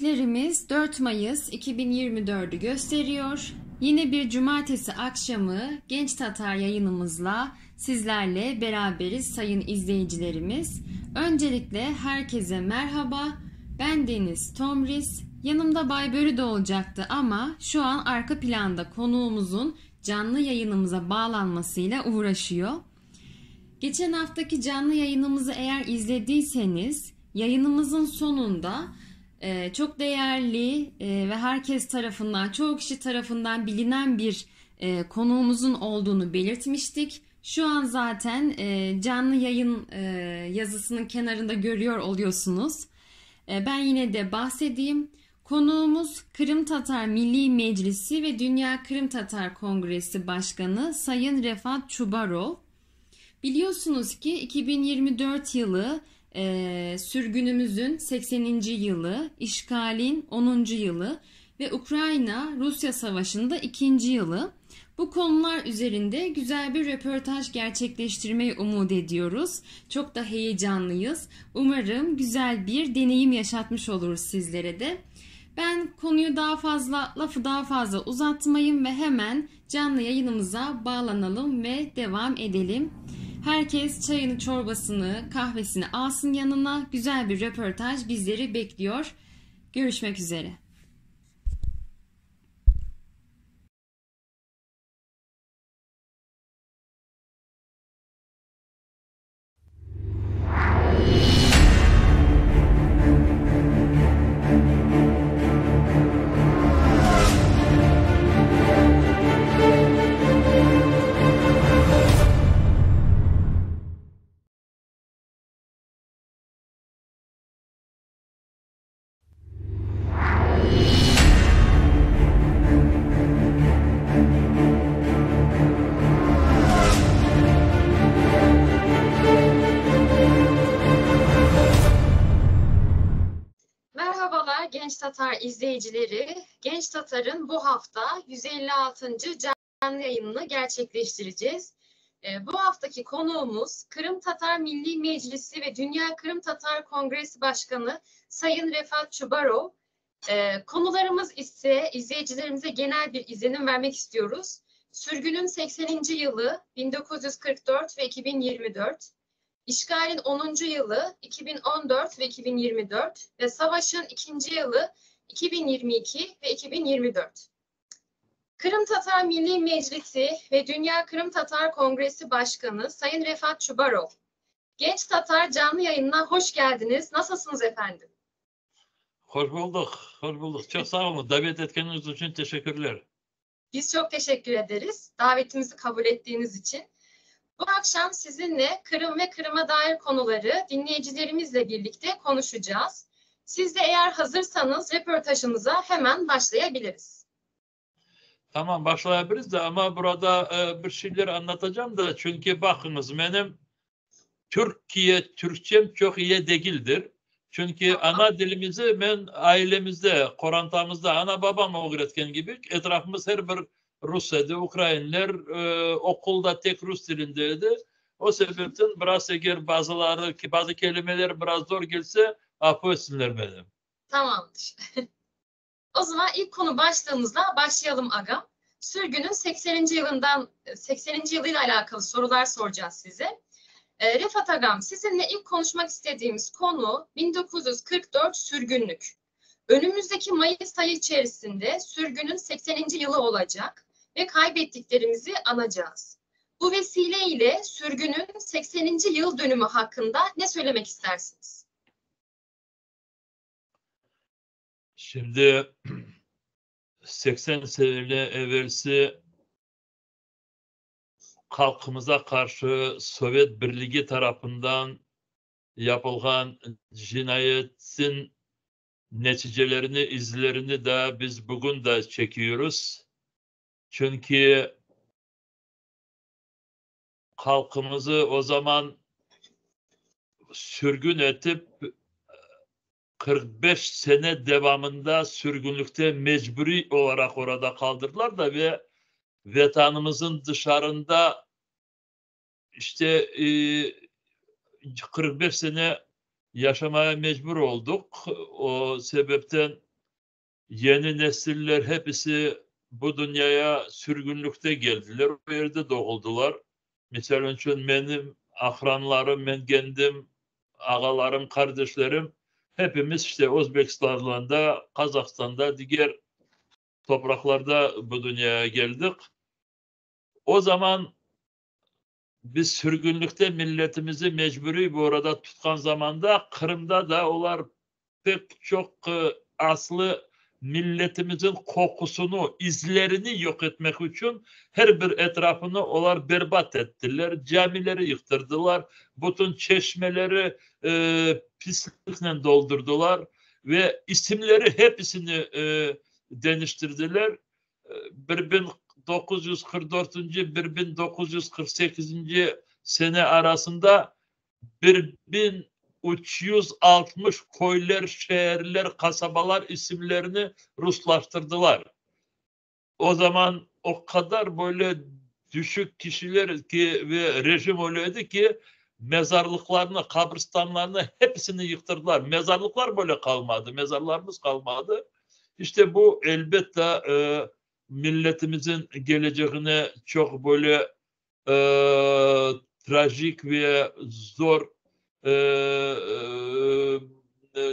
Saatlerimiz 4 Mayıs 2024'ü gösteriyor. Yine bir cumartesi akşamı Genç Tatar yayınımızla sizlerle beraberiz sayın izleyicilerimiz. Öncelikle herkese merhaba. Ben Deniz Tomris. Yanımda Bay Börü de olacaktı ama şu an arka planda konuğumuzun canlı yayınımıza bağlanmasıyla uğraşıyor. Geçen haftaki canlı yayınımızı eğer izlediyseniz yayınımızın sonunda çok değerli ve herkes tarafından, çoğu kişi tarafından bilinen bir konuğumuzun olduğunu belirtmiştik. Şu an zaten canlı yayın yazısının kenarında görüyor oluyorsunuz. Ben yine de bahsedeyim. Konuğumuz Kırım Tatar Milli Meclisi ve Dünya Kırım Tatar Kongresi Başkanı Sayın Refat Çubarov. Biliyorsunuz ki 2024 yılı sürgünümüzün 80. yılı, işgalin 10. yılı ve Ukrayna-Rusya Savaşı'nda 2. yılı. Bu konular üzerinde güzel bir röportaj gerçekleştirmeyi umut ediyoruz. Çok da heyecanlıyız. Umarım güzel bir deneyim yaşatmış oluruz sizlere de. Ben konuyu lafı daha fazla uzatmayayım ve hemen canlı yayınımıza bağlanalım ve devam edelim. Herkes çayını, çorbasını, kahvesini alsın yanına. Güzel bir röportaj bizleri bekliyor. Görüşmek üzere. Merhabalar Genç Tatar izleyicileri. Genç Tatar'ın bu hafta 156. canlı yayınını gerçekleştireceğiz. Bu haftaki konuğumuz Kırım Tatar Milli Meclisi ve Dünya Kırım Tatar Kongresi Başkanı Sayın Refat Çubarov. Konularımız ise izleyicilerimize genel bir izlenim vermek istiyoruz. Sürgünün 80. yılı 1944 ve 2024. İşgalin 10. yılı 2014 ve 2024 ve savaşın 2. yılı 2022 ve 2024. Kırım Tatar Milli Meclisi ve Dünya Kırım Tatar Kongresi Başkanı Sayın Refat Çubarov. Genç Tatar canlı yayınına hoş geldiniz. Nasılsınız efendim? Hoş bulduk, hoş bulduk. Çok sağ olun. Davet ettiğiniz için teşekkürler. Biz çok teşekkür ederiz davetimizi kabul ettiğiniz için. Bu akşam sizinle Kırım ve Kırım'a dair konuları dinleyicilerimizle birlikte konuşacağız. Siz de eğer hazırsanız röportajımıza hemen başlayabiliriz. Tamam, başlayabiliriz de ama burada bir şeyler anlatacağım da çünkü bakınız benim Türkçem çok iyi değildir. Çünkü ana dilimizi ben ailemizde, korantamızda ana babam öğretken gibi etrafımız her bir Rus'ydı, Ukraynalılar okulda tek Rus dilindeydi. O sebepten biraz eğer bazı kelimeler biraz zor gelse affı etsinler benim. Tamamdır. O zaman ilk konu başlığımızla başlayalım agam. Sürgünün 80. yılıyla alakalı sorular soracağız size. Refat agam, sizinle ilk konuşmak istediğimiz konu 1944 sürgünlük. Önümüzdeki Mayıs ayı içerisinde sürgünün 80. yılı olacak ve kaybettiklerimizi anacağız. Bu vesileyle sürgünün 80. yıl dönümü hakkında ne söylemek istersiniz? Şimdi 80 sene evvelsi halkımıza karşı Sovyet Birliği tarafından yapılan cinayetin neticelerini, izlerini de biz bugün de çekiyoruz. Çünkü halkımızı o zaman sürgün edip 45 sene devamında sürgünlükte mecburi olarak orada kaldırdılar da ve vatanımızın dışarında işte 45 sene yaşamaya mecbur olduk. O sebepten yeni nesiller hepsi bu dünyaya sürgünlükte geldiler. O yerde doğuldular. Mesela için benim akranlarım, ben kendim, ağalarım, kardeşlerim hepimiz işte Özbekistan'da, Kazakistan'da, diğer topraklarda bu dünyaya geldik. O zaman biz sürgünlükte milletimizi mecburi bu arada tutkan zamanda Kırım'da da onlar pek çok aslı milletimizin kokusunu, izlerini yok etmek için her bir etrafını onlar berbat ettiler. Camileri yıktırdılar. Bütün çeşmeleri pislikle doldurdular ve isimleri hepsini değiştirdiler. 1944. 1948. sene arasında 1360 köyler, şehirler, kasabalar isimlerini Ruslaştırdılar. O zaman o kadar böyle düşük kişiler ki ve rejim öyleydi ki mezarlıklarını, kabristanlarını hepsini yıktırdılar. Mezarlıklar böyle kalmadı. Mezarlarımız kalmadı. İşte bu elbette milletimizin geleceğine çok böyle trajik ve zor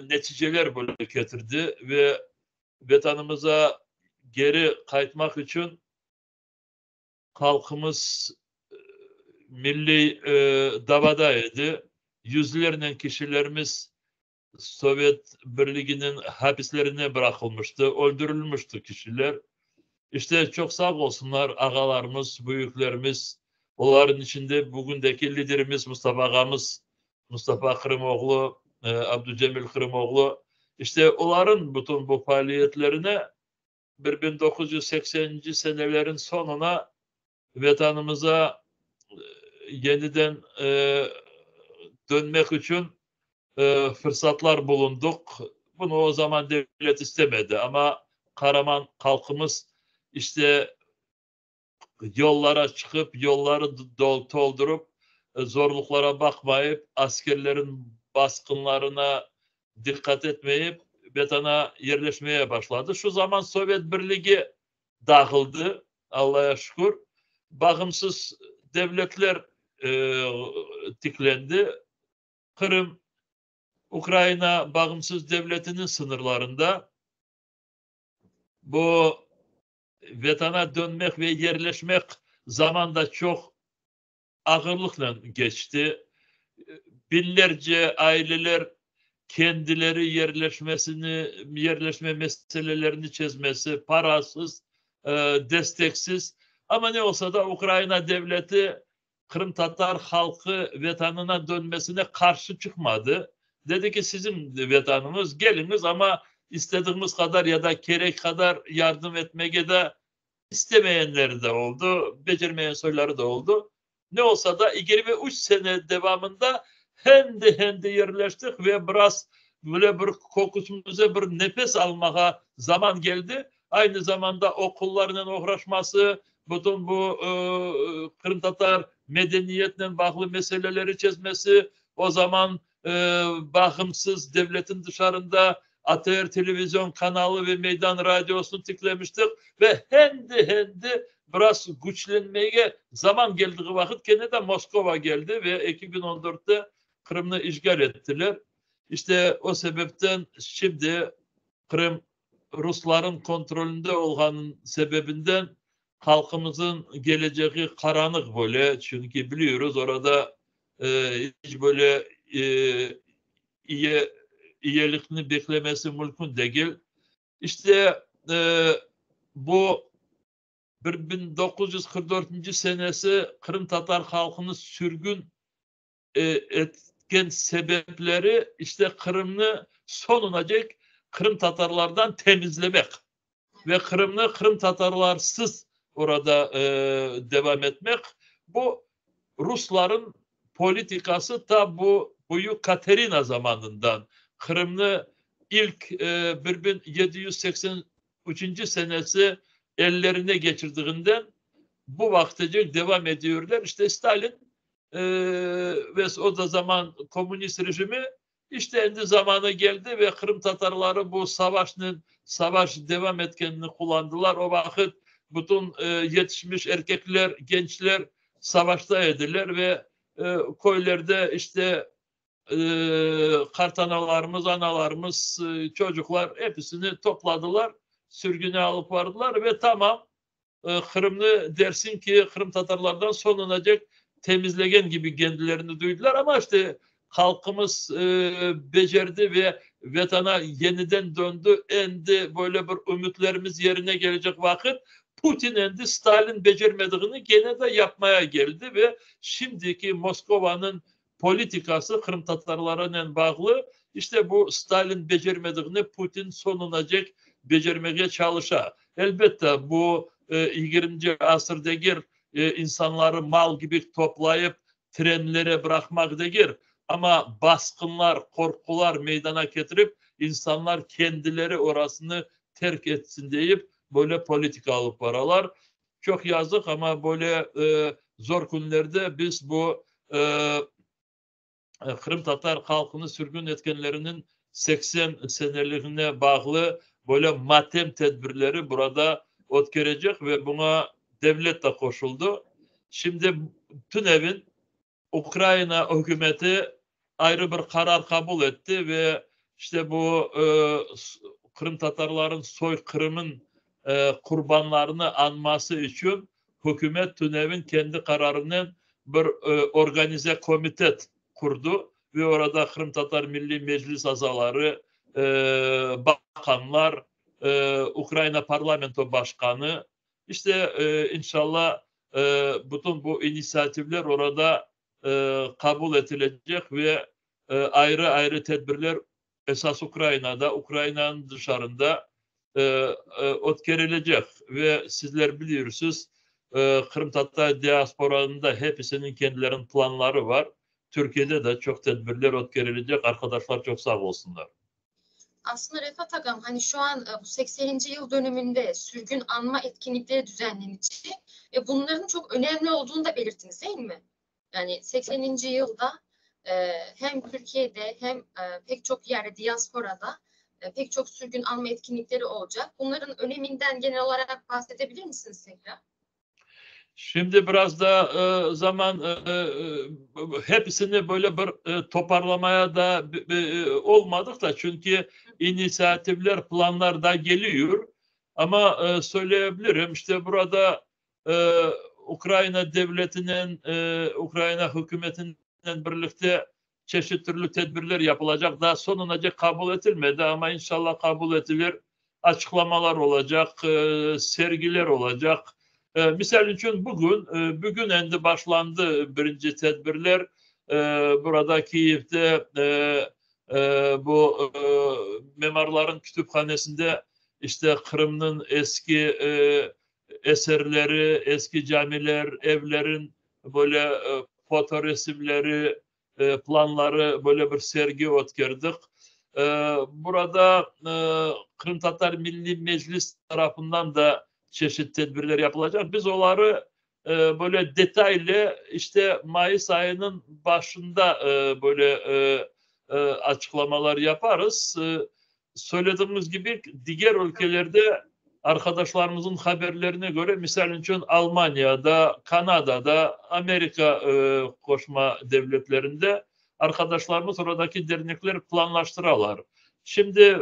neticeler böyle getirdi ve vatanımıza geri kayıtmak için halkımız milli davadaydı. Yüzlerle kişilerimiz Sovyet Birliği'nin hapislerine bırakılmıştı, öldürülmüştü kişiler. İşte çok sağ olsunlar ağalarımız, büyüklerimiz, onların içinde bugündeki liderimiz Mustafa Ağamız, Mustafa Kırımoğlu, Abdülcemil Kırımoğlu, işte onların bütün bu faaliyetlerine 1980. senelerin sonuna vatanımıza yeniden dönmek için fırsatlar bulunduk. Bunu o zaman devlet istemedi ama Karaman halkımız işte yollara çıkıp yolları doldurup zorluklara bakmayıp askerlerin baskınlarına dikkat etmeyip vatana yerleşmeye başladı. Şu zaman Sovyet Birliği dağıldı Allah'a şükür. Bağımsız devletler diklendi. Kırım, Ukrayna bağımsız devletinin sınırlarında bu vatana dönmek ve yerleşmek zamanda çok ağırlıkla geçti. Binlerce aileler kendileri yerleşme meselelerini çözmesi, parasız, desteksiz. Ama ne olsa da Ukrayna devleti Kırım Tatar halkı vatanına dönmesine karşı çıkmadı. Dedi ki sizin vatanınız, geliniz ama istediğimiz kadar ya da gerek kadar yardım etmeye de istemeyenleri de oldu, becermeyen soyları da oldu. Ne olsa da 23 sene devamında hendi yerleştik ve biraz böyle bir kokusumuza bir nefes almaya zaman geldi. Aynı zamanda okullarının uğraşması, bütün bu Kırım Tatar medeniyetle bağlı meseleleri çözmesi, o zaman bağımsız devletin dışarında ATR televizyon kanalı ve meydan radyosunu tıklamıştık ve hendi biraz güçlenmeye zaman geldiği vakit gene de Moskova geldi ve 2014'te Kırım'ı işgal ettiler. İşte o sebepten şimdi Kırım Rusların kontrolünde olmanın sebebinden halkımızın geleceği karanlık böyle. Çünkü biliyoruz orada hiç böyle iyilikini beklemesi mümkün değil. İşte bu 1944. senesi Kırım Tatar halkını sürgün etken sebepleri işte Kırım'ı sonuna dek Kırım Tatarlardan temizlemek ve Kırım'ı Kırım Tatarlarsız orada devam etmek. Bu Rusların politikası ta bu Büyük Katerina zamanından Kırım'ı ilk 1783. senesi ellerine geçirdiğinden bu vaktece devam ediyorlar. İşte Stalin ve o da zaman komünist rejimi İşte endi zamanı geldi ve Kırım Tatarları bu savaş devam etkenini kullandılar. O vakit bütün yetişmiş erkekler, gençler savaşta ediler ve köylerde işte kartanalarımız, analarımız, çocuklar hepsini topladılar. Sürgüne alıp vardılar ve tamam Kırımlı dersin ki Kırım Tatarlardan sonlanacak temizlegen gibi kendilerini duydular ama işte halkımız becerdi ve vatana yeniden döndü. Endi böyle bir ümitlerimiz yerine gelecek vakit Putin endi Stalin becermediğini gene de yapmaya geldi ve şimdiki Moskova'nın politikası Kırım Tatarlarına bağlı. İşte bu Stalin becermediğini Putin sonlanacak becermeye çalışa. Elbette bu 20. asırdaki insanları mal gibi toplayıp trenlere bırakmak değil. Ama baskınlar, korkular meydana getirip insanlar kendileri orasını terk etsin deyip böyle politika alıp paralar. Çok yazık ama böyle zor günlerde biz bu Kırım Tatar halkını sürgün etkenlerinin 80 seneliğine bağlı böyle matem tedbirleri burada ötkerecek ve buna devlet de koşuldu. Şimdi TÜNEV'in Ukrayna hükümeti ayrı bir karar kabul etti ve işte bu Kırım Tatarların soykırımın kurbanlarını anması için hükümet TÜNEV'in kendi kararının bir organize komite kurdu ve orada Kırım Tatar Milli Meclis azaları, bakanlar, Ukrayna Parlamento Başkanı işte inşallah bütün bu inisiyatifler orada kabul edilecek ve ayrı ayrı tedbirler esas Ukrayna'da, Ukrayna'nın dışarında ötkerilecek ve sizler biliyorsunuz Kırım Tatar diasporanında hepsinin kendilerinin planları var. Türkiye'de de çok tedbirler ötkerilecek. Arkadaşlar çok sağ olsunlar. Aslında Refat Agam hani şu an bu 80. yıl dönümünde sürgün anma etkinlikleri düzenlenecek ve bunların çok önemli olduğunu da belirttiniz değil mi? Yani 80. yılda hem Türkiye'de hem pek çok yerde diasporada pek çok sürgün anma etkinlikleri olacak. Bunların öneminden genel olarak bahsedebilir misiniz tekrar? Şimdi biraz da zaman hepsini böyle bir toparlamaya da olmadık da çünkü inisiyatifler, planlar da geliyor. Ama söyleyebilirim işte burada Ukrayna devletinin, Ukrayna hükümetinin birlikte çeşitli türlü tedbirler yapılacak. Daha sonunca kabul edilmedi ama inşallah kabul edilir. Açıklamalar olacak, sergiler olacak. Misal için bugün endi başlandı birinci tedbirler. Burada Kiev'de bu mimarların kütüphanesinde işte Kırım'ın eski eserleri, eski camiler, evlerin böyle foto resimleri, planları böyle bir sergi ötkerdik. Burada Kırım Tatar Milli Meclis tarafından da çeşitli tedbirler yapılacak. Biz onları böyle detaylı işte Mayıs ayının başında böyle açıklamalar yaparız. Söylediğimiz gibi diğer ülkelerde arkadaşlarımızın haberlerine göre misal için Almanya'da, Kanada'da, Amerika koşma devletlerinde arkadaşlarımız oradaki dernekler planlaştırırlar. Şimdi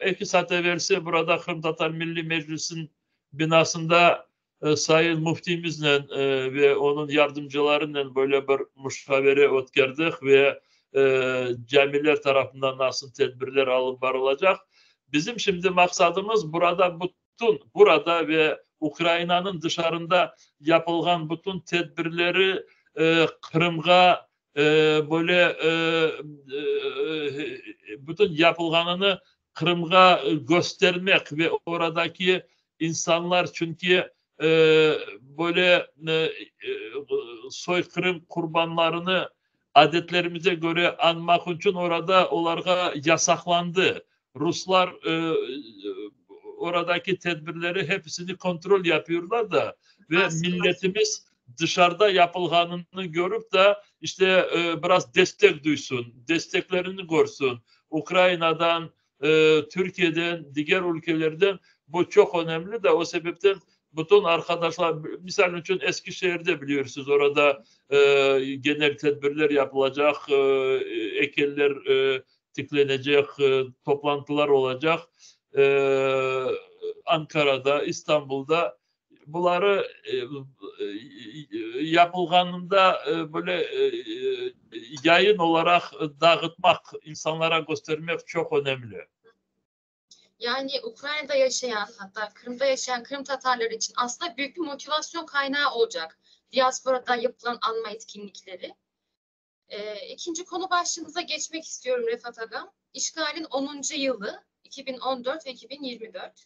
2 saat evvelsi burada Kırım Tatar Milli Meclis'in binasında Sayın Muftimizle ve onun yardımcılarıyla böyle bir müşavere ötkerdik ve camiler tarafından nasıl tedbirler alınıp varılacak. Bizim şimdi maksadımız burada ve Ukrayna'nın dışarında yapılan bütün tedbirleri Kırım'a böyle bütün yapılganını Kırım'a göstermek ve oradaki insanlar çünkü böyle soykırım kurbanlarını adetlerimize göre anmak için orada onlara yasaklandı. Ruslar oradaki tedbirleri hepsini kontrol yapıyorlar da ve milletimiz dışarıda yapılganını görüp de işte biraz destek duysun, desteklerini görsün. Ukrayna'dan, Türkiye'den, diğer ülkelerden bu çok önemli de o sebepten bütün arkadaşlar, misal için Eskişehir'de biliyorsunuz orada genel tedbirler yapılacak, ekeller tiklenecek, toplantılar olacak. Ankara'da, İstanbul'da bunları yapılganında böyle yayın olarak dağıtmak, insanlara göstermek çok önemli. Yani Ukrayna'da yaşayan, hatta Kırım'da yaşayan Kırım Tatarları için aslında büyük bir motivasyon kaynağı olacak diasporada yapılan anma etkinlikleri. İkinci konu başlığımıza geçmek istiyorum Refat Agam. İşgalin 10. yılı 2014 ve 2024.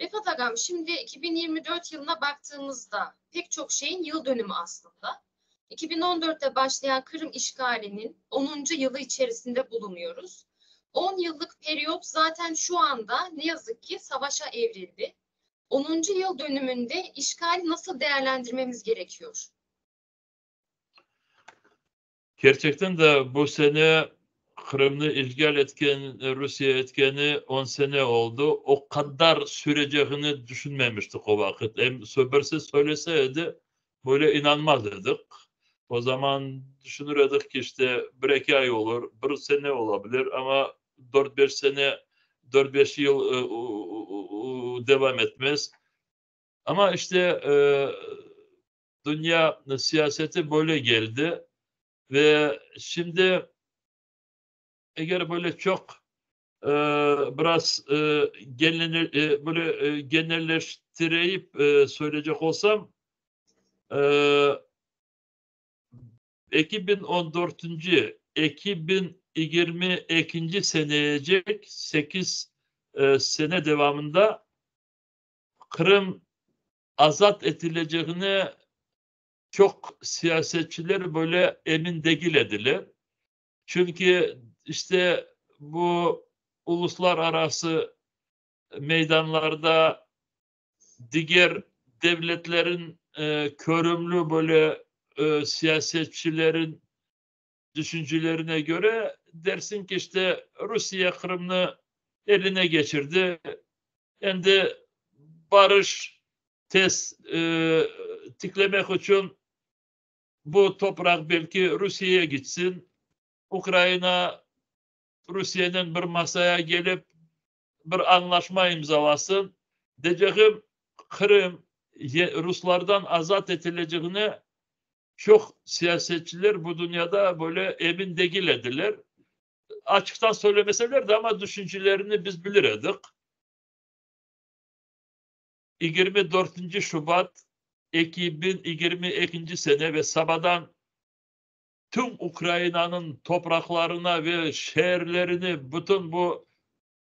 Refat Agam, şimdi 2024 yılına baktığımızda pek çok şeyin yıl dönümü aslında. 2014'te başlayan Kırım işgalinin 10. yılı içerisinde bulunuyoruz. 10 yıllık periyot zaten şu anda ne yazık ki savaşa evrildi. 10. yıl dönümünde işgali nasıl değerlendirmemiz gerekiyor? Gerçekten de bu sene Kırım'ı işgal etken Rusya etkeni 10 sene oldu. O kadar süreceğini düşünmemiştik o vakit. Hem birisi söyleseydi böyle inanmazdık. O zaman düşünürdük ki işte bir iki ay olur, bir sene olabilir ama 4-5 sene, 4-5 yıl devam etmez. Ama işte dünya siyaseti böyle geldi ve şimdi eğer böyle çok biraz böyle genelleştirip söyleyecek olsam 2014. 2022 seneyecek 8 sene devamında Kırım azat edileceğine çok siyasetçiler böyle emin değildiler. Çünkü işte bu uluslararası meydanlarda diğer devletlerin körümlü böyle siyasetçilerin düşüncelerine göre dersin ki işte Rusya Kırım'ı eline geçirdi. Hem de barış tiklemek için bu toprak belki Rusya'ya gitsin. Ukrayna Rusya'nın bir masaya gelip bir anlaşma imzalasın. Diyeceğim Kırım Ruslardan azat edileceğine çok siyasetçiler bu dünyada böyle emin değildiler. Açıktan söylemeseler de ama düşüncelerini biz bilirdik. 24. Şubat 2022 sene ve sabahdan tüm Ukrayna'nın topraklarına ve şehirlerini, bütün bu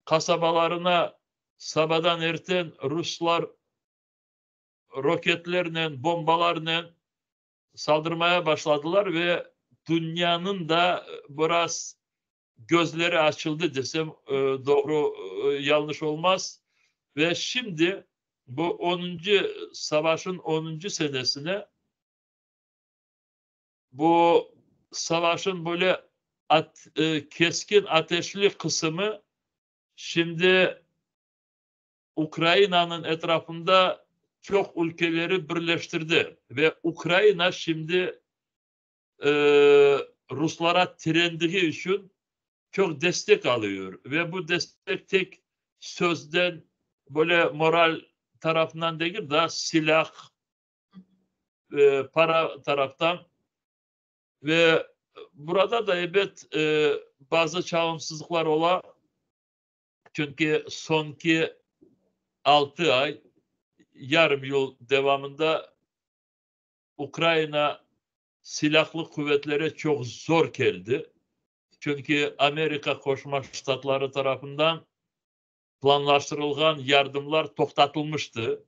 kasabalarına sabahdan erten Ruslar roketlerle, bombalarla saldırmaya başladılar ve dünyanın da biraz gözleri açıldı desem doğru yanlış olmaz. Ve şimdi bu 10. savaşın 10. senesine bu savaşın böyle keskin ateşli kısmı şimdi Ukrayna'nın etrafında çok ülkeleri birleştirdi ve Ukrayna şimdi Ruslara direndiği için çok destek alıyor ve bu destek tek sözden böyle moral tarafından değil de silah, para taraftan ve burada da evet bazı çağımsızlıklar ola çünkü sonki 6 ay yarım yıl devamında Ukrayna silahlı kuvvetlere çok zor geldi. Çünkü Amerika Koşma Ştatları tarafından planlaştırılan yardımlar toktatılmıştı.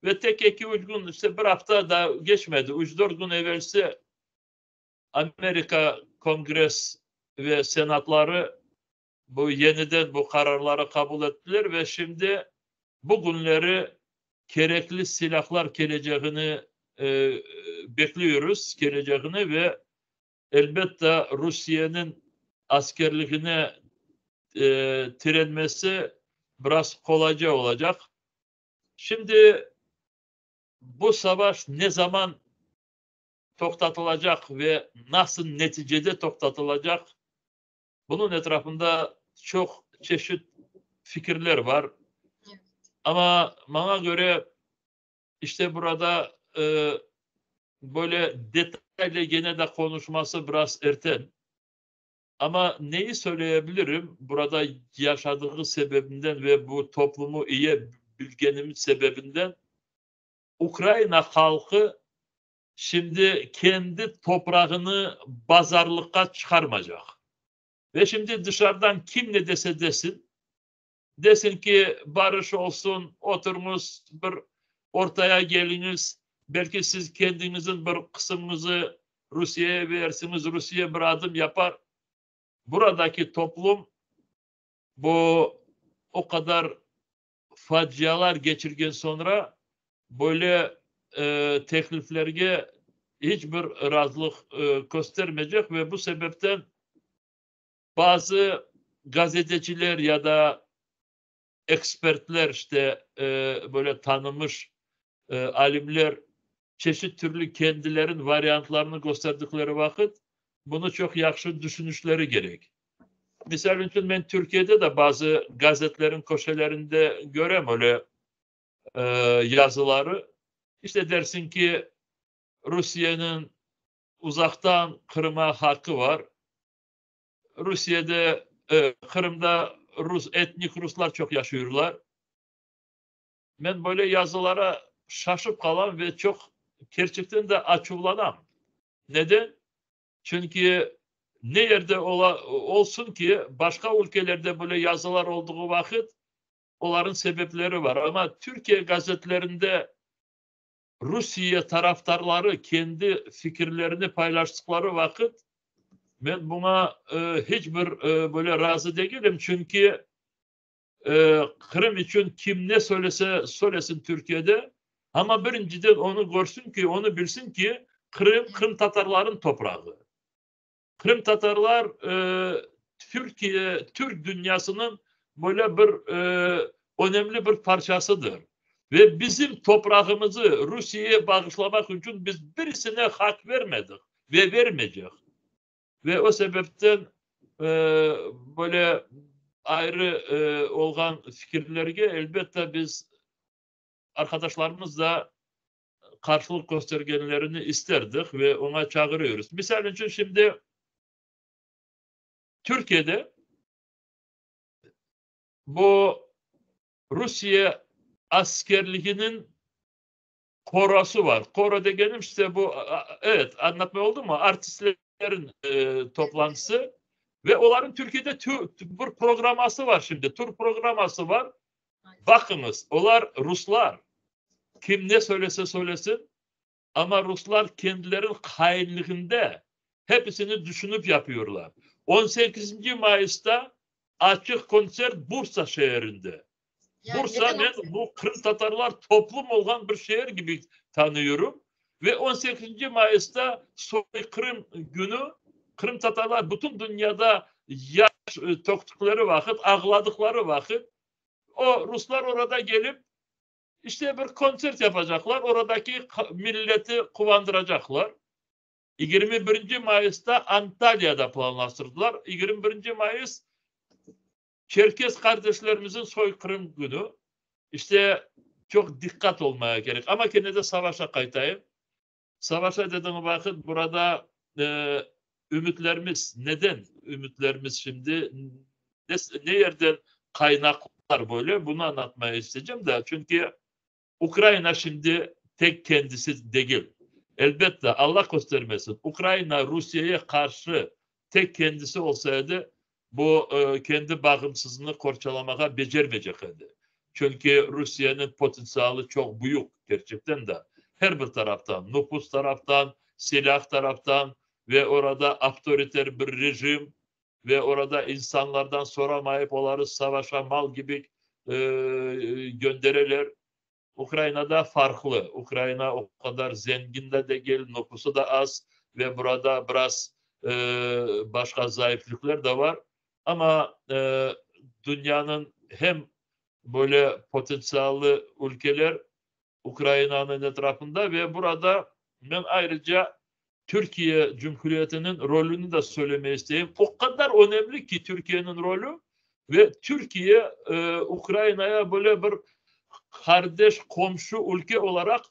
Ve tek 2-3 gün işte bir hafta da geçmedi. 3-4 gün evvelsi Amerika Kongres ve Senatları bu yeniden bu kararları kabul ettiler ve şimdi bugünleri gerekli silahlar geleceğini bekliyoruz geleceğini ve elbette Rusya'nın askerliğine direnmesi biraz kolayca olacak. Şimdi bu savaş ne zaman toktatılacak ve nasıl neticede toktatılacak? Bunun etrafında çok çeşit fikirler var. Ama bana göre işte burada böyle detaylı gene de konuşması biraz erken. Ama neyi söyleyebilirim? Burada yaşadığı sebebinden ve bu toplumu iyi bilgenim sebebinden Ukrayna halkı şimdi kendi toprağını pazarlığa çıkarmayacak. Ve şimdi dışarıdan kim ne dese desin ki barış olsun, oturmuş bir ortaya geliniz. Belki siz kendinizin bir kısmınızı Rusya'ya verirsiniz, Rusya bir adım yapar. Buradaki toplum bu o kadar facialar geçirgen sonra böyle tekliflerge hiçbir razılık göstermeyecek ve bu sebepten bazı gazeteciler ya da ekspertler işte böyle tanınmış alimler çeşit türlü kendilerin varyantlarını gösterdikleri vakit bunu çok yaxşı düşünüşleri gerek. Misal için ben Türkiye'de de bazı gazetelerin köşelerinde görem öyle yazıları. İşte dersin ki Rusya'nın uzaktan Kırım'a hakkı var. Rusya'da, Kırım'da etnik Ruslar çok yaşıyorlar. Ben böyle yazılara şaşıp kalan ve çok gerçekten de açıklanan. Neden? Çünkü ne yerde olsun ki başka ülkelerde böyle yazılar olduğu vakit onların sebepleri var. Ama Türkiye gazetelerinde Rusya taraftarları kendi fikirlerini paylaştıkları vakit ben buna hiçbir böyle razı değilim. Çünkü Kırım için kim ne söylese söylesin Türkiye'de ama birinciden onu görsün ki onu bilsin ki Kırım Tatarların toprağı. Kırım Tatarlar Türk dünyasının böyle bir önemli bir parçasıdır. Ve bizim toprağımızı Rusya'ya bağışlamak için biz birisine hak vermedik ve vermeyecek. Ve o sebepten böyle ayrı olan fikirlerge elbette biz arkadaşlarımızla karşılık göstergenlerini isterdik ve ona çağırıyoruz. Misal için şimdi Türkiye'de bu Rusya askerliğinin korosu var. Koro degenim işte bu evet anlatma oldu mu? Artistlerin toplantısı ve onların Türkiye'de bir programası var şimdi. Tur programası var. Bakınız onlar Ruslar. Kim ne söylese söylesin ama Ruslar kendilerinin hainliğinde hepsini düşünüp yapıyorlar. 18. Mayıs'ta açık konser Bursa şehrinde. Yani Bursa ben bu Kırım Tatarlar toplum olan bir şehir gibi tanıyorum. Ve 18. Mayıs'ta soykırım günü Kırım Tatarlar bütün dünyada yaş toktukları vakit, ağladıkları vakit o Ruslar orada gelip işte bir konser yapacaklar. Oradaki milleti kuvandıracaklar. 21. Mayıs'ta Antalya'da planlaştırdılar. 21. Mayıs Çerkes kardeşlerimizin soykırım günü. İşte çok dikkat olmaya gerek. Ama gene de savaşa kaytayım. Savaşa dediğim vakit burada ümitlerimiz, neden ümitlerimiz şimdi ne yerden kaynaklar böyle bunu anlatmaya isteyeceğim de. Çünkü Ukrayna şimdi tek kendisi değil. Elbette Allah göstermesin. Ukrayna Rusya'ya karşı tek kendisi olsaydı bu kendi bağımsızlığını korçalamaya becermeyecekti. Çünkü Rusya'nın potansiyeli çok büyük gerçekten de. Her bir taraftan, nüfus taraftan, silah taraftan ve orada otoriter bir rejim ve orada insanlardan soramayıp onları savaşa mal gibi gönderirler. Ukrayna'da farklı. Ukrayna o kadar zengin de değil, nüfusu da az ve burada biraz başka zayıflıklar da var. Ama dünyanın hem böyle potansiyelli ülkeler Ukrayna'nın etrafında ve burada ben ayrıca Türkiye Cumhuriyeti'nin rolünü de söylemeyi isteyeyim. O kadar önemli ki Türkiye'nin rolü ve Türkiye Ukrayna'ya böyle bir kardeş komşu ülke olarak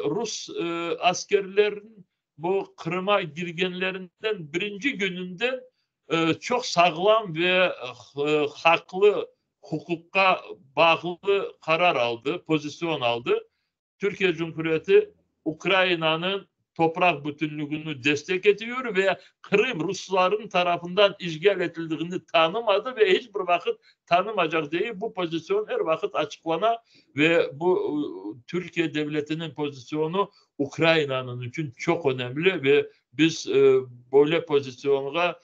Rus askerlerin bu Kırım'a girgenlerinden birinci gününden çok sağlam ve haklı hukuka bağlı karar aldı, pozisyon aldı. Türkiye Cumhuriyeti Ukrayna'nın toprak bütünlüğünü destek ediyor ve Kırım Rusların tarafından işgal edildiğini tanımadı ve hiçbir vakit tanımayacak diye bu pozisyon her vakit açıklana ve bu Türkiye Devleti'nin pozisyonu Ukrayna'nın için çok önemli ve biz böyle pozisyona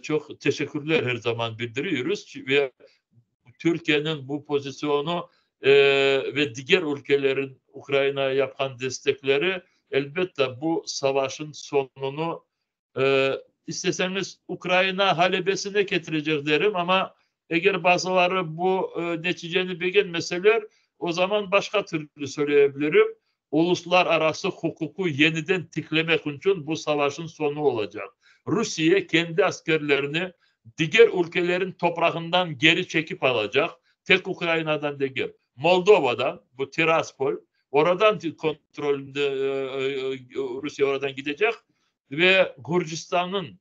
çok teşekkürler her zaman bildiriyoruz ve Türkiye'nin bu pozisyonu ve diğer ülkelerin Ukrayna'ya yapan destekleri elbette bu savaşın sonunu isteseniz Ukrayna halebesine getirecek derim ama eğer bazıları bu neticeni beğenmeseler o zaman başka türlü söyleyebilirim. Uluslararası hukuku yeniden tiklemek için bu savaşın sonu olacak. Rusya kendi askerlerini diğer ülkelerin toprağından geri çekip alacak. Tek Ukrayna'dan değil. Moldova'dan, bu Tiraspol, oradan kontrolünde Rusya oradan gidecek ve Gürcistan'ın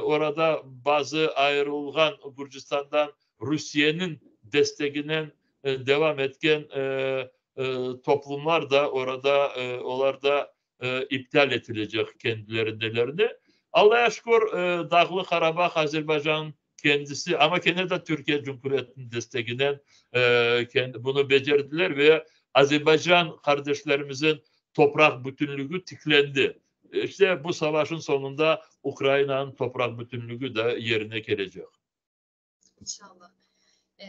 orada bazı ayrılgan Gürcistan'dan Rusya'nın destekinin devam etken toplumlar da orada onlarda iptal edilecek kendilerinden. Allah'a şükür Dağlı Karabağ Azerbaycan kendisi ama gene de Türkiye Cumhuriyeti'nin desteğinden bunu becerdiler ve Azerbaycan kardeşlerimizin toprak bütünlüğü tiklendi. İşte bu savaşın sonunda Ukrayna'nın toprak bütünlüğü de yerine gelecek. İnşallah.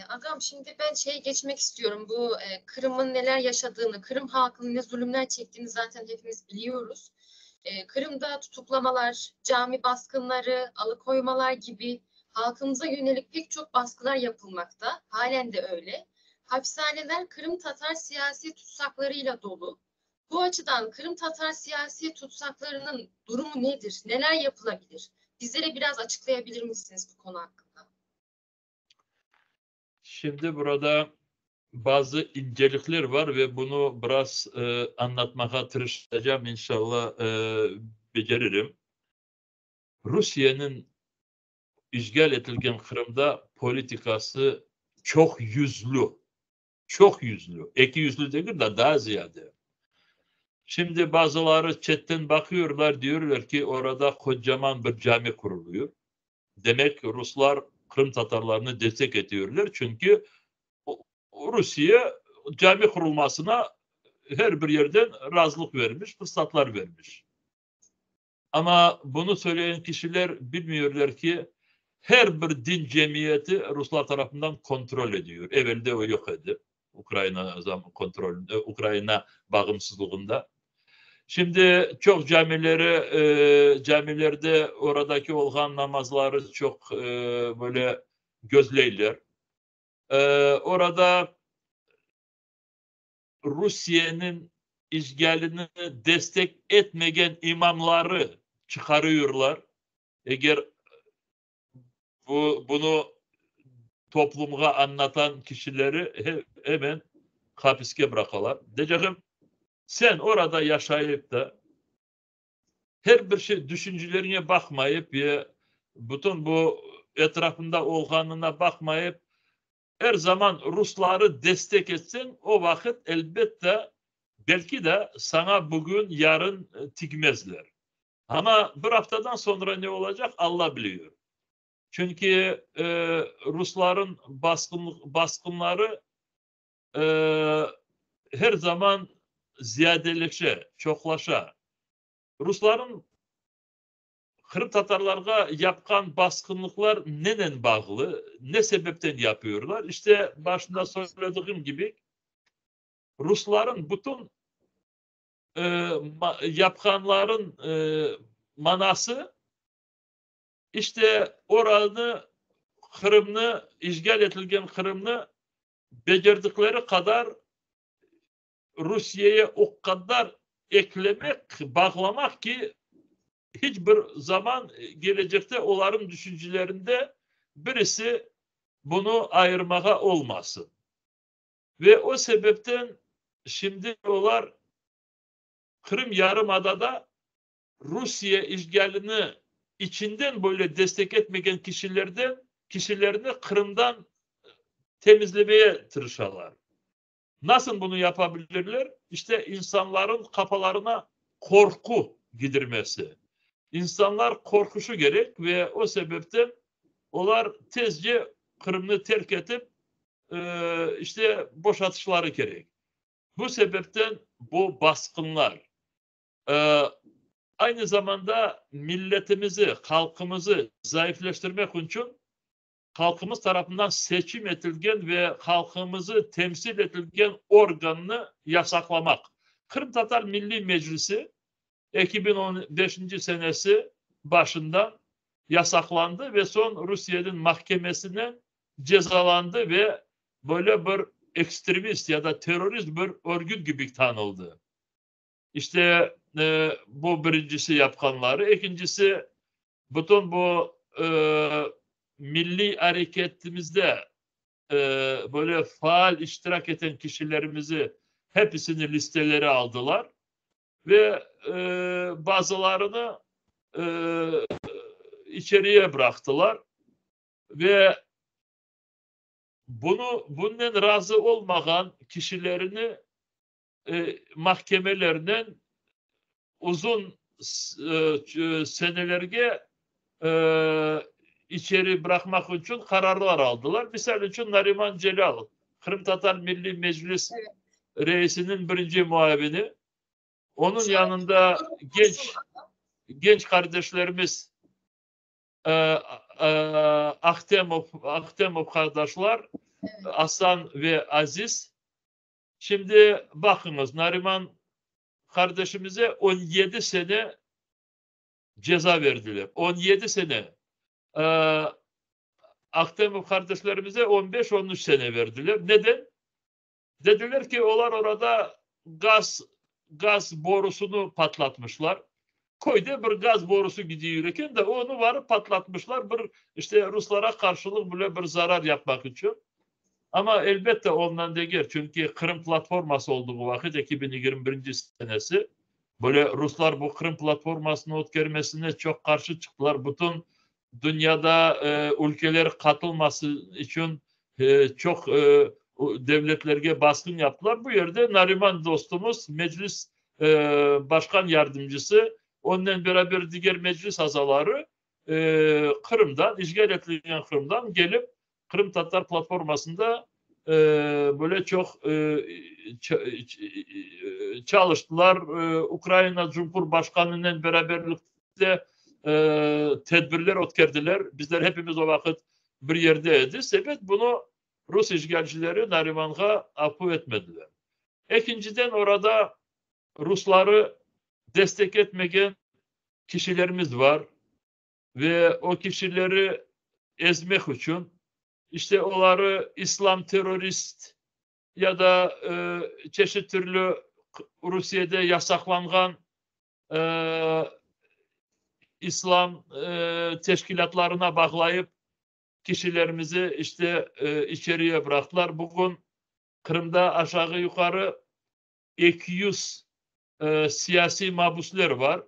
Agam şimdi ben geçmek istiyorum. Bu Kırım'ın neler yaşadığını, Kırım halkının ne zulümler çektiğini zaten hepimiz biliyoruz. Kırım'da tutuklamalar, cami baskınları, alıkoymalar gibi halkımıza yönelik pek çok baskılar yapılmakta. Halen de öyle. Hapishaneler Kırım Tatar siyasi tutsaklarıyla dolu. Bu açıdan Kırım Tatar siyasi tutsaklarının durumu nedir? Neler yapılabilir? Bizlere biraz açıklayabilir misiniz bu konu hakkında? Şimdi burada bazı incelikler var ve bunu biraz anlatmaya çalışacağım. İnşallah beceririm. Rusya'nın işgal edilen Kırım'da politikası çok yüzlü. Çok yüzlü. İki yüzlü değil de daha ziyade. Şimdi bazıları chatten bakıyorlar, diyorlar ki orada kocaman bir cami kuruluyor. Demek ki Ruslar Kırım Tatarlarını destek ediyorlar. Çünkü Rusya cami kurulmasına her bir yerden razılık vermiş, fırsatlar vermiş. Ama bunu söyleyen kişiler bilmiyorlar ki her bir din cemiyeti Ruslar tarafından kontrol ediyor. Evvelde o yok idi. Ukrayna bağımsızlığında. Şimdi çok camilerde oradaki olan namazları çok böyle gözleyler. Orada Rusya'nın işgalini destek etmeyen imamları çıkarıyorlar. Eğer bunu toplumğa anlatan kişileri hemen hapiske bırakarlar. Diyeceğim sen orada yaşayıp da her bir şey düşüncelerine bakmayıp ve bütün bu etrafında olganına bakmayıp her zaman Rusları destek etsin o vakit elbette belki de sana bugün yarın tikmezler. Ama bir haftadan sonra ne olacak Allah biliyor. Çünkü Rusların baskınları her zaman ziyadeleşe, çoklaşa. Rusların Kırım Tatarlarga yapkan baskınlıklar neden bağlı? Ne sebepten yapıyorlar? İşte başında söylediğim gibi Rusların bütün yapkanların manası işte oranı Kırım'ını, işgal edilgen Kırım'ını becerdikleri kadar Rusya'ya o kadar eklemek, bağlamak ki hiçbir zaman gelecekte onların düşüncelerinde birisi bunu ayırmaya olmasın. Ve o sebepten şimdi onlar Kırım Yarımada'da Rusya işgalini içinden böyle destek etmeyen kişilerini Kırım'dan temizlemeye tırışarlar. Nasıl bunu yapabilirler? İşte insanların kafalarına korku gidirmesi. İnsanlar korkuşu gerek ve o sebepten onlar tezce Kırım'ı terk edip işte boşaltışları gerek. Bu sebepten bu baskınlar aynı zamanda milletimizi, halkımızı zayıfleştirmek için halkımız tarafından seçim edilgen ve halkımızı temsil edilgen organını yasaklamak. Kırım Tatar Milli Meclisi 2015. senesi başından yasaklandı ve son Rusya'nın mahkemesine cezalandı ve böyle bir ekstremist ya da terörist bir örgüt gibi tanıldı. İşte bu birincisi yapkanları. İkincisi bütün bu milli hareketimizde böyle faal iştirak eden kişilerimizi hepsini listelere aldılar ve bazılarını içeriye bıraktılar ve bundan razı olmayan kişilerini mahkemelerden uzun senelerce içeri bırakmak için kararlar aldılar. Misal için Nariman Celal, Kırım Tatar Milli Meclis reisinin birinci muavini. Onun yanında genç kardeşlerimiz Aktemov kardeşler, Aslan ve Aziz. Şimdi bakınız Nariman kardeşimize 17 sene ceza verdiler. 17 sene. Aktemov kardeşlerimize 15-13 sene verdiler. Neden? Dediler ki onlar orada gaz borusunu patlatmışlar. Koyda bir gaz borusu gidiyorken de onu varıp patlatmışlar. Bir işte Ruslara karşılık böyle bir zarar yapmak için. Ama elbette ondan değil. Çünkü Kırım platforması oldu bu vakit 2021. senesi. Böyle Ruslar bu Kırım platformasının ötkermesine çok karşı çıktılar. Bütün dünyada ülkeler katılması için çok devletlerge baskın yaptılar. Bu yerde Nariman dostumuz meclis başkan yardımcısı onunla beraber diğer meclis azaları Kırım'dan, işgal edilen Kırım'dan gelip Kırım Tatar platformasında böyle çok çalıştılar. Ukrayna Cumhurbaşkanı'nın beraberlikte tedbirler ötkerdiler. Bizler hepimiz o vakit bir yerdeydi. Sebep bunu Rus işgalcileri Nariman'a affı etmediler. İkinciden orada Rusları destek etmeyen kişilerimiz var ve o kişileri ezmek için işte onları İslam terörist ya da çeşit türlü Rusya'da yasaklanan İslam teşkilatlarına bağlayıp kişilerimizi işte içeriye bıraktılar. Bugün Kırım'da aşağı yukarı 200 siyasi mahpuslar var.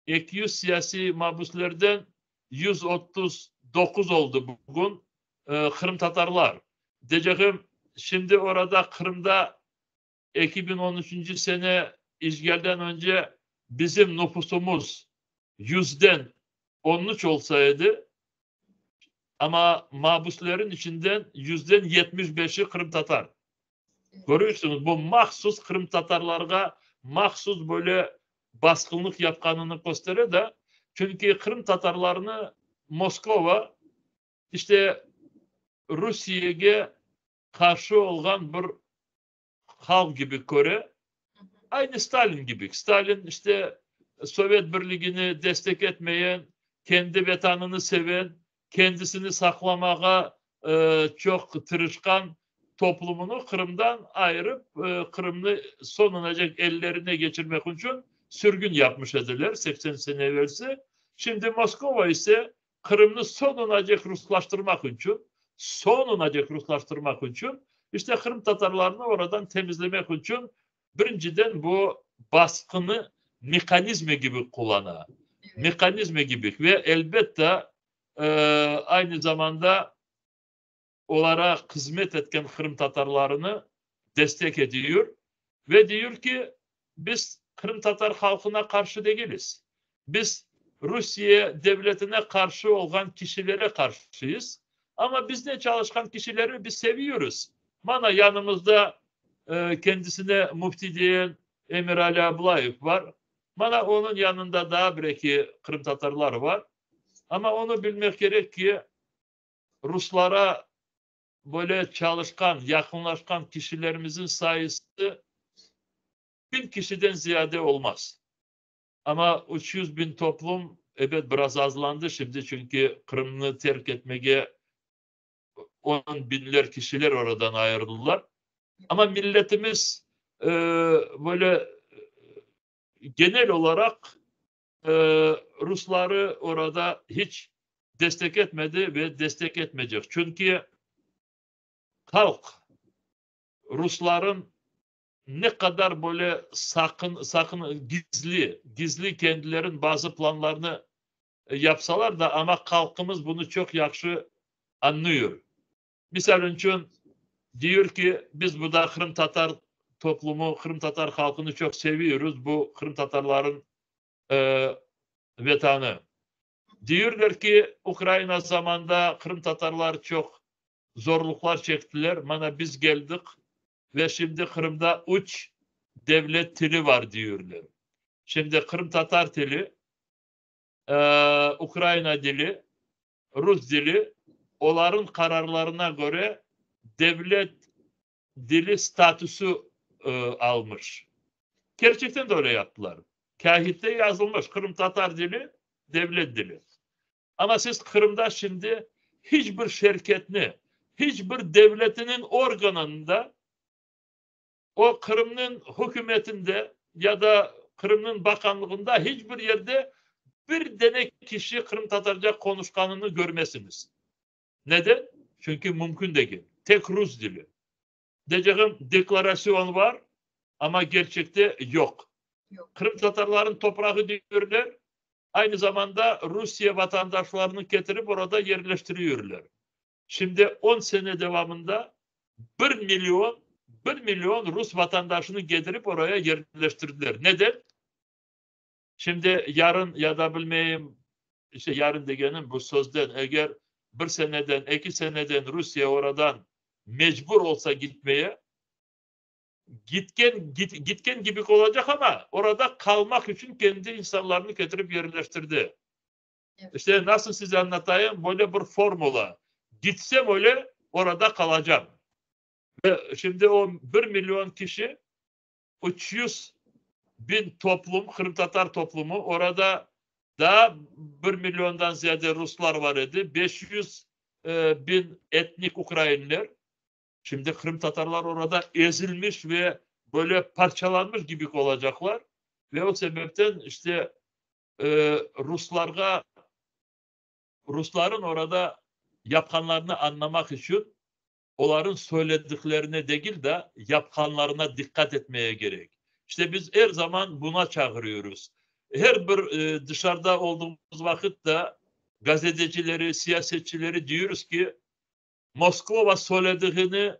200 siyasi mahpuslardan 139 oldu bugün Kırım Tatarlar. Diyeceğim şimdi orada Kırım'da 2013. sene işgalden önce bizim nüfusumuz 100'den 13 olsaydı ama mahpusların içinden 100'den 75'i Kırım Tatar. Görüyorsunuz bu mahsus Kırım Tatarlarga mahsus böyle baskınlık yapkanını gösteriyor da çünkü Kırım Tatarlarını Moskova işte Rusya'ya karşı olan bir halk gibi Kore. Aynı Stalin gibi. Stalin işte Sovyet Birliği'ni destek etmeyen, kendi vatanını seven, kendisini saklamaya çok tırışkan toplumunu Kırım'dan ayırıp Kırım'ı sonunacak ellerine geçirmek için sürgün yapmış ediler 80 sene evvelsi. Şimdi Moskova ise Kırım'ı sonunacak Ruslaştırmak için işte Kırım Tatarlarını oradan temizlemek için birinciden bu baskını mekanizma gibi kullanan, mekanizma gibi ve elbette aynı zamanda onlara hizmet etken Kırım Tatarlarını destek ediyor ve diyor ki biz Kırım Tatar halkına karşı değiliz. Biz Rusya devletine karşı olan kişilere karşıyız. Ama biz de çalışkan kişileri biz seviyoruz. Bana yanımızda kendisine mufti diyen Emir Ali Ablayev var. Bana onun yanında daha belki Kırım Tatarlar var. Ama onu bilmek gerek ki Ruslara böyle çalışkan, yakınlaşkan kişilerimizin sayısı 1000 kişiden ziyade olmaz. Ama 300 bin toplum evet biraz azlandı şimdi çünkü Kırım'ı terk etmeye 10 binler kişiler oradan ayrıldılar. Ama milletimiz böyle genel olarak Rusları orada hiç destek etmedi ve destek etmeyecek. Çünkü halk Rusların ne kadar böyle sakın gizli kendilerin bazı planlarını yapsalar da ama halkımız bunu çok yaxşı anlıyor. Misal için diyor ki biz burada Kırım Tatar toplumu, Kırım Tatar halkını çok seviyoruz. Bu Kırım Tatarların vatanı. Diyorlar ki Ukrayna zamanında Kırım Tatarlar çok zorluklar çektiler. Bana biz geldik ve şimdi Kırım'da 3 devlet dili var diyorlar. Şimdi Kırım Tatar dili, Ukrayna dili, Rus dili, onların kararlarına göre devlet dili statüsü almış. Gerçekten de öyle yaptılar. Kahitte yazılmış Kırım Tatar dili, devlet dili. Ama siz Kırım'da şimdi hiçbir şirketini, hiçbir devletinin organında o Kırım'ın hükümetinde ya da Kırım'ın bakanlığında hiçbir yerde bir tane kişi Kırım Tatarca konuşkanını görmezsiniz. Neden? Çünkü mümkün değil. Tek Rus dili. Diyeceğim deklarasyon var ama gerçekte yok. Kırım Tatarların toprağı diyorlar. Aynı zamanda Rusya vatandaşlarını getirip orada yerleştiriyorlar. Şimdi 10 sene devamında 1 milyon Rus vatandaşını getirip oraya yerleştirdiler. Neden? Şimdi yarın ya da bilmeyeyim işte yarın degenin bu sözden eğer 1 seneden 2 seneden Rusya oradan mecbur olsa gitmeye gitken gibi olacak ama orada kalmak için kendi insanlarını getirip yerleştirdi. Evet. İşte nasıl size anlatayım böyle bir formula. Gitsem öyle orada kalacağım. Ve şimdi o 1 milyon kişi 300 bin toplum, Kırım Tatar toplumu orada daha 1 milyondan ziyade Ruslar var idi. 500 bin etnik Ukrayniler. Şimdi Kırım Tatarlar orada ezilmiş ve böyle parçalanmış gibi olacaklar. Ve o sebepten işte Rusların orada yapanlarını anlamak için onların söylediklerine değil de yapanlarına dikkat etmeye gerek. İşte biz her zaman buna çağırıyoruz. Her bir dışarıda olduğumuz vakitte gazetecileri, siyasetçileri diyoruz ki Moskova söylediğini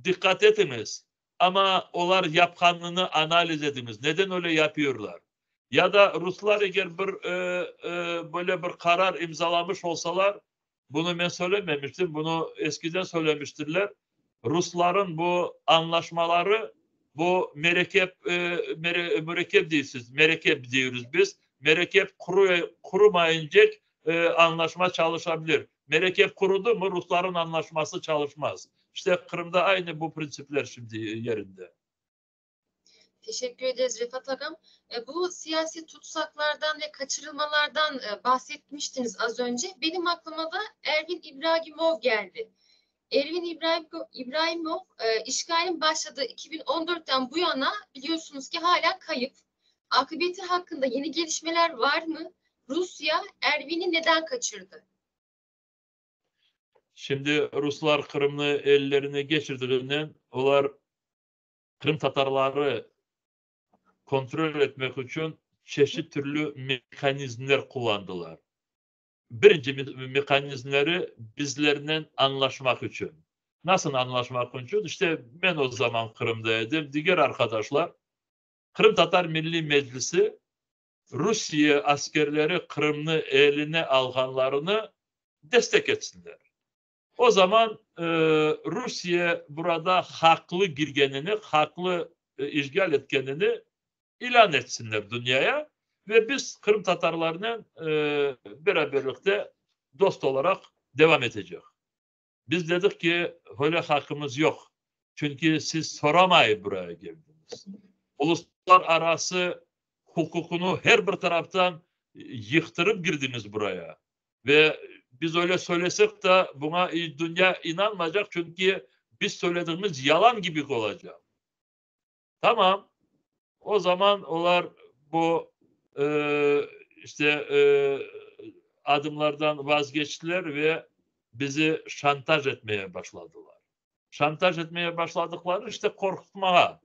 dikkat ediniz. Ama onlar yapkanlığını analiz ediniz. Neden öyle yapıyorlar? Ya da Ruslar eğer böyle bir karar imzalamış olsalar, bunu ben söylememiştim, bunu eskiden söylemiştirler. Rusların bu anlaşmaları, bu mürekkep değilsiz, merekep diyoruz biz. Merekep kurumayınca anlaşma çalışabilir. Merekep kurudu mu Rusların anlaşması çalışmaz. İşte Kırım'da aynı bu prensipler şimdi yerinde. Teşekkür ederiz Refat Agam. Bu siyasi tutsaklardan ve kaçırılmalardan bahsetmiştiniz az önce. Benim aklıma da Ervin İbrahimov geldi. Ervin İbrahimov işgalin başladığı 2014'ten bu yana biliyorsunuz ki hala kayıp. Akıbeti hakkında yeni gelişmeler var mı? Rusya Ervin'i neden kaçırdı? Şimdi Ruslar Kırım'ı ellerine geçirdiğinden onlar Kırım Tatarları kontrol etmek için çeşitli türlü mekanizmler kullandılar. Birinci mekanizmleri bizlerle anlaşmak için. Nasıl anlaşmak için? İşte ben o zaman Kırım'daydım. Diğer arkadaşlar Kırım Tatar Milli Meclisi Rusya askerleri Kırım'ı eline alganlarını destek etsinler. O zaman Rusya burada haklı girgenini, haklı işgal etkenini ilan etsinler dünyaya ve biz Kırım Tatarlarının beraberlikte dost olarak devam edecek. Biz dedik ki öyle hakkımız yok. Çünkü siz soramayı buraya geldiniz. Uluslararası hukukunu her bir taraftan yıktırıp girdiniz buraya. Ve biz öyle söylesek de buna dünya inanmayacak çünkü biz söylediğimiz yalan gibi olacak. Tamam. O zaman onlar bu adımlardan vazgeçtiler ve bizi şantaj etmeye başladılar. Şantaj etmeye başladıkları işte korkutmaya.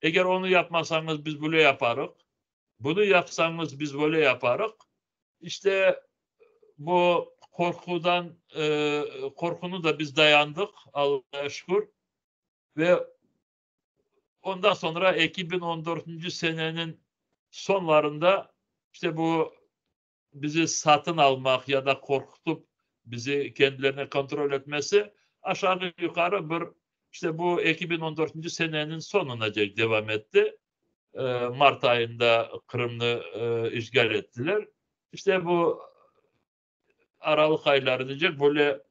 Eğer onu yapmasanız biz böyle yaparız. Bunu yapsanız biz böyle yaparız. İşte bu korkunu da biz dayandık Allah'a şükür. Ve ondan sonra 2014. senenin sonlarında işte bu bizi satın almak ya da korkutup bizi kendilerine kontrol etmesi aşağı yukarı işte bu 2014. senenin sonuna devam etti. Mart ayında Kırım'ı işgal ettiler. İşte bu Aralık ayları diyecek böyle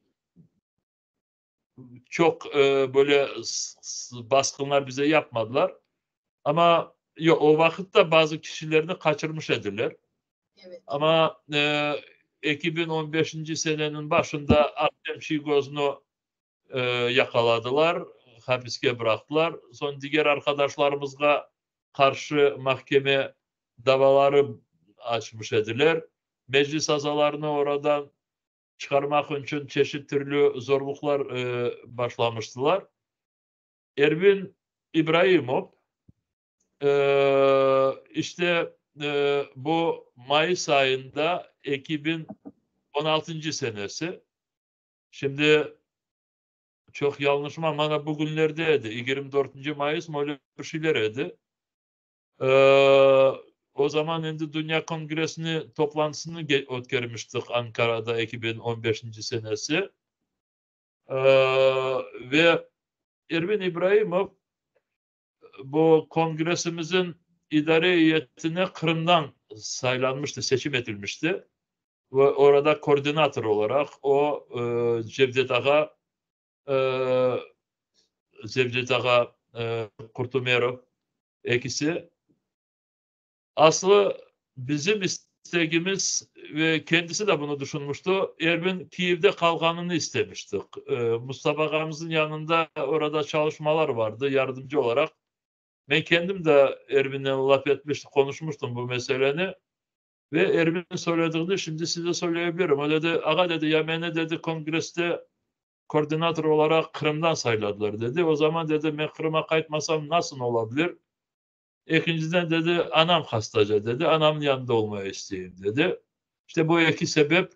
çok böyle baskınlar bize yapmadılar. Ama o vakitte bazı kişilerini kaçırmış ediler. Evet. Ama 2015. senenin başında Artem Şigoz'unu yakaladılar, hapiske bıraktılar. Son diğer arkadaşlarımızla karşı mahkeme davaları açmış ediler. Meclis azalarını oradan çıkarmak için çeşitli türlü zorluklar başlamıştılar. Ervin İbrahimov işte bu Mayıs ayında 2016. senesi. Şimdi çok yanlışım ama bugünlerdeydi. 24. Mayıs mı öyle bir şeylerdi. O zaman şimdi Dünya Kongresi'ni toplantısını ötkermiştik Ankara'da 2015. senesi. Ve Ervin İbrahimov bu kongresimizin idare heyetine Kırım'dan saylanmıştı, seçim edilmişti. Ve orada koordinatör olarak o Cevdet Ağa Kurtumerov ikisi. Aslı bizim isteğimiz ve kendisi de bunu düşünmüştü. Ervin Kiev'de kalganını istemiştik. Mustafa Ağamızın yanında orada çalışmalar vardı yardımcı olarak. Ben kendim de Ervin'le laf etmiştim, konuşmuştum bu meseleni. Ve Ervin söylediğini şimdi size söyleyebilirim. O dedi, ağa dedi ya beni dedi kongreste koordinatör olarak Kırım'dan sayladılar dedi. O zaman dedi ben Kırım'a kayıtmasam nasıl olabilir? İkinciden dedi anam hastaca dedi. Anamın yanında olmaya isteyeyim dedi. İşte bu iki sebep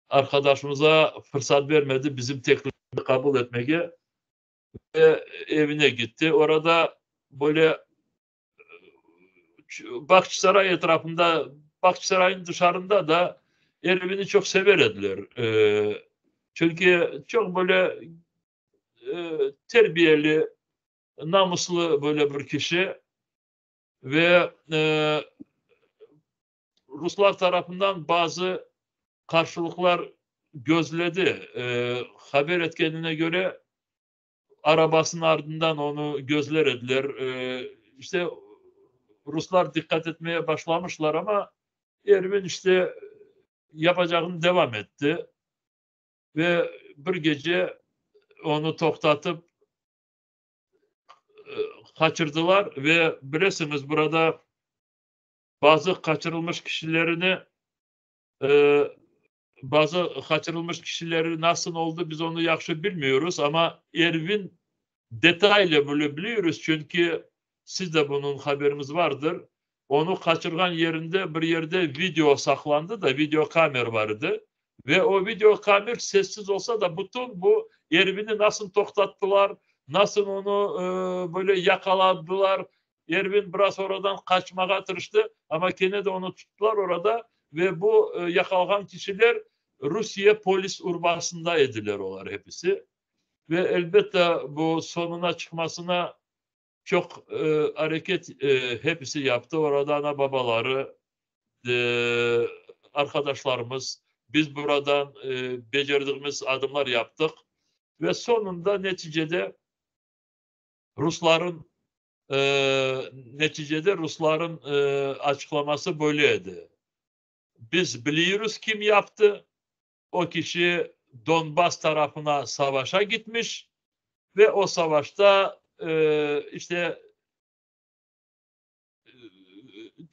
arkadaşımıza fırsat vermedi bizim teklifimizi kabul etmeye ve evine gitti. Orada böyle Bahçesaray etrafında, Bahçesaray'ın dışarında da Ervin'i çok sever ediler. Çünkü çok böyle terbiyeli, namuslu böyle bir kişi ve Ruslar tarafından bazı karşılıklar gözledi. Haber etkenine göre arabasının ardından onu gözler ediler. işte Ruslar dikkat etmeye başlamışlar ama Erbil işte yapacağını devam etti ve bir gece onu toktatıp kaçırdılar ve bilirsiniz burada bazı kaçırılmış kişileri nasıl oldu biz onu yaxşı bilmiyoruz ama Erbil'in detaylı böyle biliyoruz çünkü siz de bunun haberiniz vardır. Onu kaçırgan yerinde bir yerde video saklandı da video kamera vardı. Ve o video kamera sessiz olsa da bütün bu Erbil'i nasıl toktattılar, nasıl onu böyle yakaladılar. Erbil biraz oradan kaçmaya tırıştı ama gene de onu tuttular orada ve bu yakalanan kişiler Rusya polis urbasında ediler olar hepsi. Ve elbette bu sonuna çıkmasına çok hareket hepsi yaptı. Orada ana babaları, arkadaşlarımız, biz buradan becerdiğimiz adımlar yaptık. Ve sonunda neticede Rusların açıklaması böyleydi. Biz biliyoruz kim yaptı. O kişi Donbas tarafına savaşa gitmiş ve o savaşta işte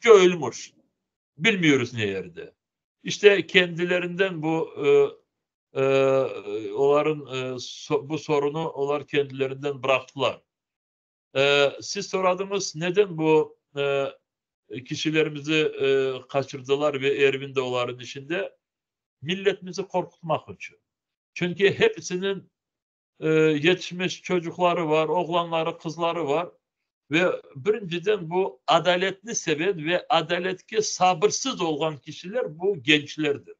ölmüş. Bilmiyoruz ne yerde. İşte kendilerinden bu bu sorunu onlar kendilerinden bıraktılar. Siz soradınız neden bu kişilerimizi kaçırdılar ve Erbil de onların içinde? Milletimizi korkutmak için. Çünkü hepsinin yetişmiş çocukları var, oğlanları, kızları var. Ve birinciden bu adaletli seven ve adaletki sabırsız olan kişiler bu gençlerdir.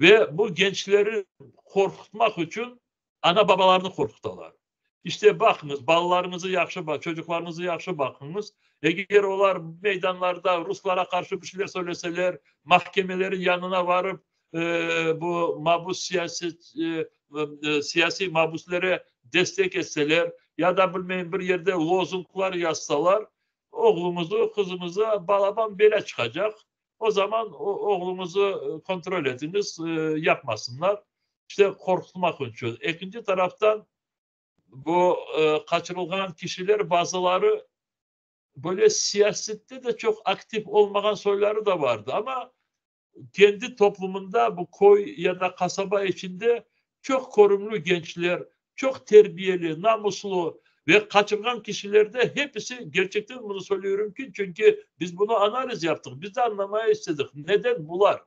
Ve bu gençleri korkutmak için ana babalarını korkutuyorlar. İşte bakınız, balalarınızı yaxşı bak, çocuklarınızı yaxşı bakınız. Eğer onlar meydanlarda Ruslara karşı bir şeyler söyleseler, mahkemelerin yanına varıp bu siyasi mahpuslere destek etseler ya da bilmeyin bir yerde lozunglar yazsalar oğlumuzu, kızımızı balaban bele çıkacak. O zaman oğlumuzu kontrol ediniz, yapmasınlar. İşte korkutmak için. İkinci taraftan bu kaçırılan kişiler bazıları böyle siyasette de çok aktif olmayan soyları da vardı ama kendi toplumunda bu koy ya da kasaba içinde çok korumlu gençler, çok terbiyeli, namuslu ve kaçırılan kişilerde hepsi gerçekten bunu söylüyorum ki çünkü biz bunu analiz yaptık. Biz de anlamaya istedik. Neden bunlar?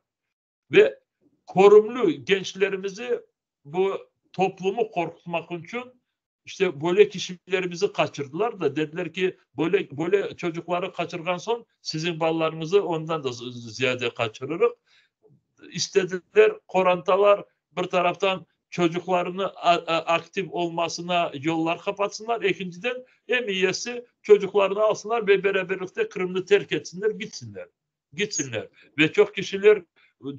Ve korumlu gençlerimizi bu toplumu korkutmak için işte böyle kişilerimizi kaçırdılar da dediler ki böyle çocukları kaçırgan son sizin ballarınızı ondan da ziyade kaçırırız. İstediler korantalar bir taraftan çocuklarını aktif olmasına yollar kapatsınlar. İkinciden en iyisi çocuklarını alsınlar ve beraberlikte Kırım'ı terk etsinler, gitsinler. Ve çok kişiler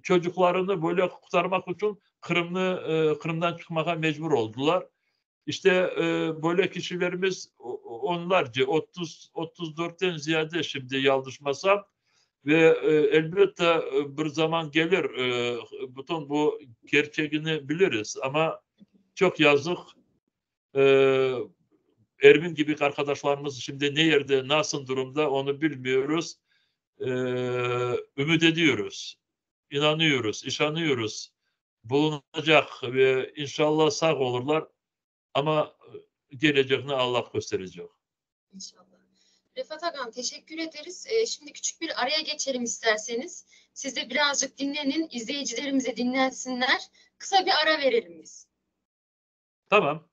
çocuklarını böyle kurtarmak için Kırım'dan çıkmaya mecbur oldular. İşte böyle kişilerimiz onlarca 34'ten ziyade şimdi yanlışmasam ve elbette bir zaman gelir bütün bu gerçeğini biliriz ama çok yazık Erbil gibi arkadaşlarımız şimdi ne yerde nasıl durumda onu bilmiyoruz. Ümit ediyoruz, inanıyoruz, işanıyoruz bulunacak ve inşallah sağ olurlar ama geleceğini Allah gösterecek. İnşallah. Refat Agam teşekkür ederiz. Şimdi küçük bir araya geçelim isterseniz. Siz de birazcık dinlenin, izleyicilerimize dinlensinler. Kısa bir ara verelim biz. Tamam.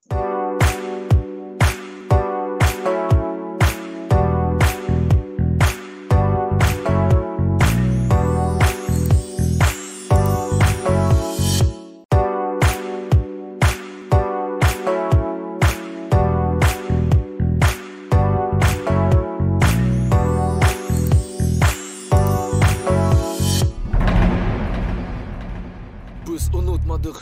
Biz unutmadık,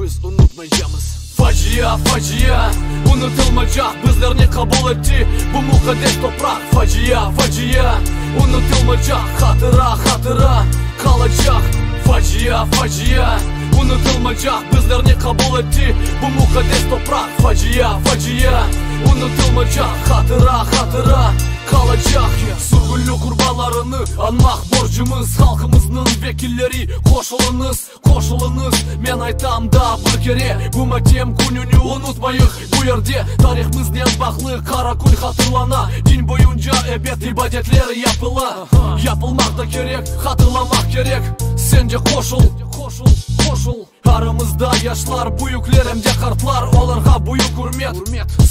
biz unutmayacağız. Facia, facia, unutulmayacak, bizlerini kabul etti bu mukaddes toprak. Facia, facia, unutulmayacak, hatıra, hatıra kalacak. Facia, facia, unutulmayacak, bizlerini kabul etti bu mukaddes toprak. Facia, facia, unutulmayacak, hatıra, hatıra kalacak. Sürgünlü kurbanlarını anmak borcumuz. Halkımızın vekilleri koşulunuz, koşulunuz. Men aytam da bir kere bu matem gününü unutmayık. Bu yerde tarihimizden baklı kara gün hatırlana. Din boyunca ebed ibadetler yapıla. Yapılmak da gerek, hatırlamak gerek. Sence koşul, koşul, koşul. Aramızda yaşlar, büyükler hem de kartlar. Onlarga büyük hürmet,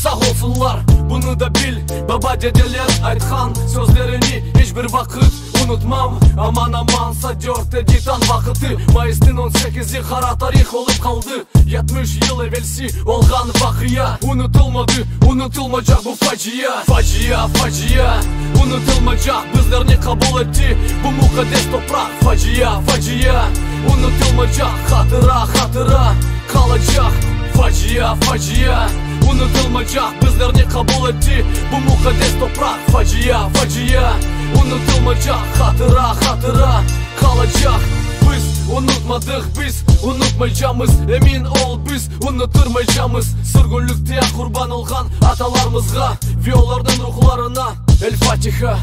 sağ olsunlar. Bunu da bil, baba dedeler aytkan sözlerini hiçbir vakit unutmam. Aman amansa 4 editan vakıtı. Mayıs'ın 18'i kara tarih olup kaldı. 70 yıl evvelsi olgan vakıya unutulmadı, unutulmayacak bu facia. Facia, facia, unutulmayacak, bizlerini kabul etti bu mukaddes toprak. Facia, facia, unutulmayacak, hatıra, hatıra kalacak. Facia, facia, unutulmayacak, bizlerini kabul etti bu mukaddes toprak. Facia, facia, unutulmayacak, hatıra, hatıra kalacak. Biz unutmadık, biz unutmayacağız. Emin ol biz unuturmayacağız. Sürgünlükte kurban olgan atalarımızga ve onların ruhlarına El Fatiha.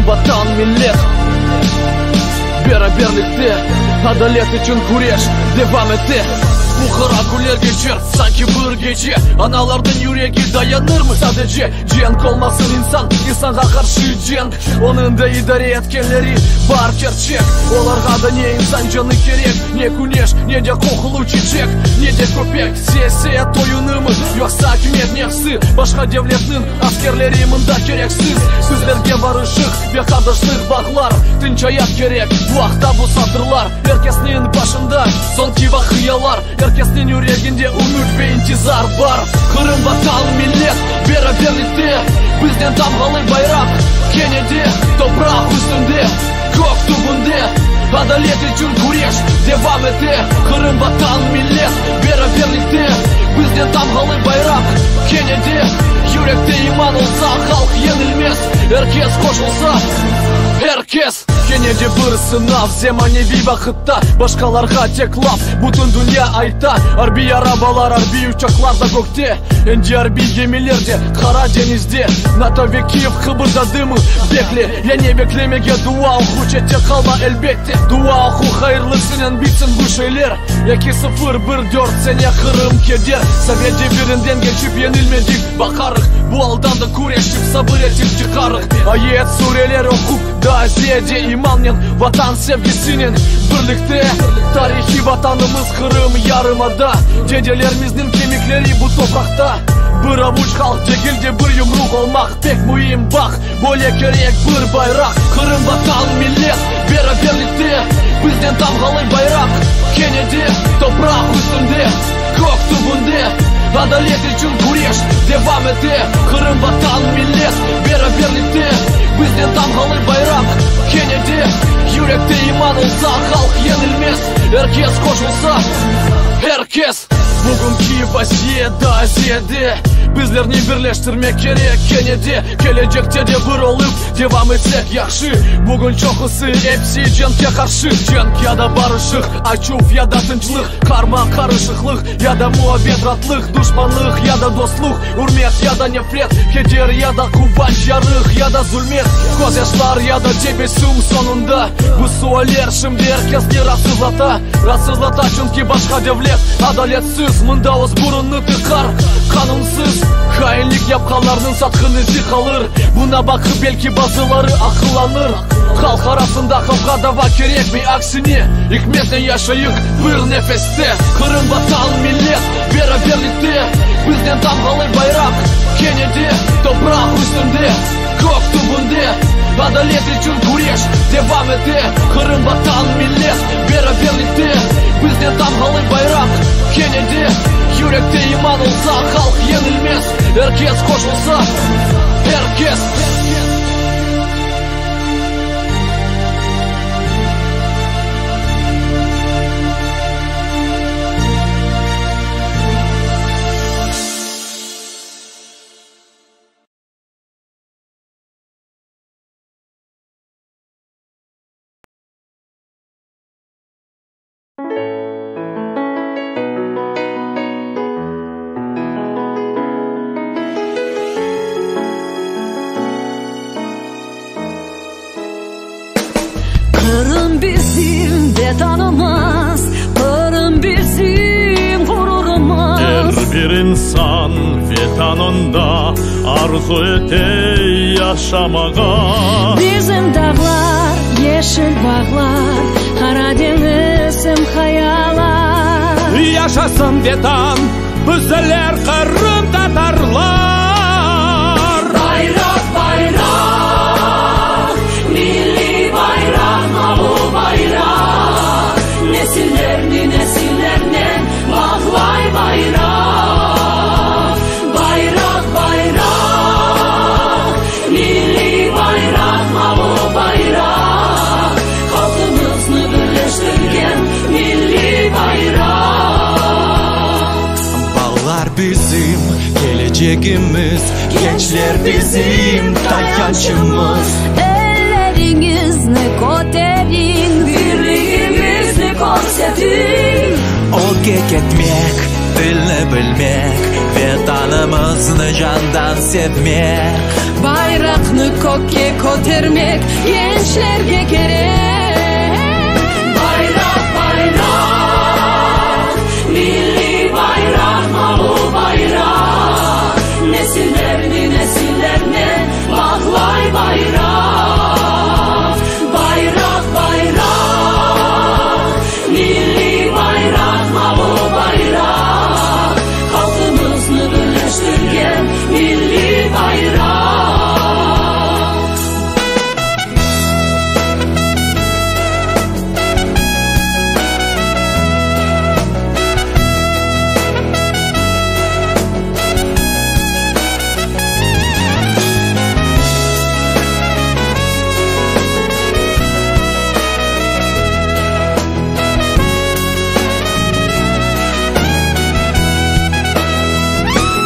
Vatan millet beraberlikte adalet için kureş devam etti. Bu kara günler geçer sanki bir gece. Analardan yüreği dayanır mı sadece? Cenk olmasın insan, insana karşı cenk. Onun da idare etkenleri var gerçek. Onlarga da ne insan canı gerek, ne güneş, ne de kokulu çiçek, ne de köpek. Siyaset oyunu mu yoksa hükümet nefsi? Başka devletin askerleri mında gereksiz. Sizlerge barışık ve kardeşlik bağlar. Tinç hayat gerek, bu akta bu satırlar. Herkesin başında son kiva hıyalar. Herkesin yüreğinde umut ve intizar var. Kırım vatan millet beraberlikte, bizden damgalı bayrak Kennedy toprak üstünde, gök tübünde. Adalet için kureş devam etti. Kırım vatan millet beraberlikte, bizden damgalı bayrak Kennedy. Yürekte iman olsa halk yenilmez. Herkes koşulsa, herkes. Kennedy bir sınav zemanevi vakitte. Başkalarga tek laf, bütün dünya ayta. Harbi arabalar, harbi uçaklar da gökte. Endi harbi gemilerde, Kara denizde. NATO ve Kiev kıpırdadı mı? Bekle, yine beklemege dua oku. Çete kalma elbette, dua oku. Hayırlısının bitsin bu şeyler. 2014 sene Kırım keder. Sovyet devrinden geçip yenilmedik. Bakarık, bu aldandı kureşip sabır etip çıkarık. Ayet sureler okup da ziyade imanın, vatan sevgisinin birlikte. Tarihi vatanımız Kırım yarımada. Dedelerimizin kemikleri bu toprakta. Bir avuç halk çekildi, bir yumruk olmak pek mühim bak. Böyle gerek bir bayrak. Kırım vatan millet beraberlikte, bizden damgalı bayrak Kennedy toprak üstünde, gök tübünde. Adalet için kureş devam etti. Kırım vatan millet beraberlikte, bizden damgalı bayrak Kennedy. Yürekte iman olsa halk yenilmez. Herkes koşulsa, herkes. Bugünkü vasiyette aziyede bizlerini birleştirmek gerek Kennedy. Gelecekte de bir olup devam etsek yakşı. Bugün çokusu hepsi cenk'e karşı. Cenk ya da barışık, açuf ya da tınçlık, karma karışıklık ya da muhabbet rahatlık, düşmanlık ya da dostluk, hürmet ya da nefret, keder ya da kuvanç, yarık ya da zulmet, gözyaşlar ya da tebessüm sonunda. Bu sualler şimdi herkesini rahatsızlata çünkü başka devlet adaletsiz, mında öz burununu tıkar. Kanunsuz hainlik yapkanlarının satkınızı kalır. Buna bakıp belki bazıları akıllanır. Halk arasında kavga da var gerek mi aksini? Hikmetle yaşayık bir nefeste. Kırım vatan millet beraberlikte, Bizden damgalı bayrak Kennedy toprak üstünde Kök tubunda Adalet için kureş devam etti Kırım vatan millet beraberlikte Bizden damgalı bayrak Kennedy Yürekte iman olsa halk yenilmez Herkes koşulsa herkes Kırım bizim vatanımız, Kırım bizim gururumuz. Her bir insan vatanında arzu ete yaşamağa. Bizim dağlar, yeşil bağlar, Karadeniz'im hayalar. Yaşasın vatan, bizler Kırım Tatarlar. Bayrak bayrak, milli bayrak, mavi bayrak. Nesillerni nesillerine bağlay bayrak. Bayrak bayrak, milli bayrak, mavi bayrak. Halkımızı birleştirgen milli bayrak. Bağlar bizim geleceğimiz, gençler bizim tayancımız. Ellerinizni koterin, birliğimizni ko'rsating. O'lga ketmek, dilni bilmek, vatanimizni jondan sevmek. Bayrakni ko'kka ko'tarmak gençlarga kerak. Bayrak bayrak, milli bayrak, mavi bayrak. Nesillerni nesillerine bağlay bayrak. Bayrak bayrak, milli bayrak, mavi bayrak. Halkımızı birleştirgen milli bayrak.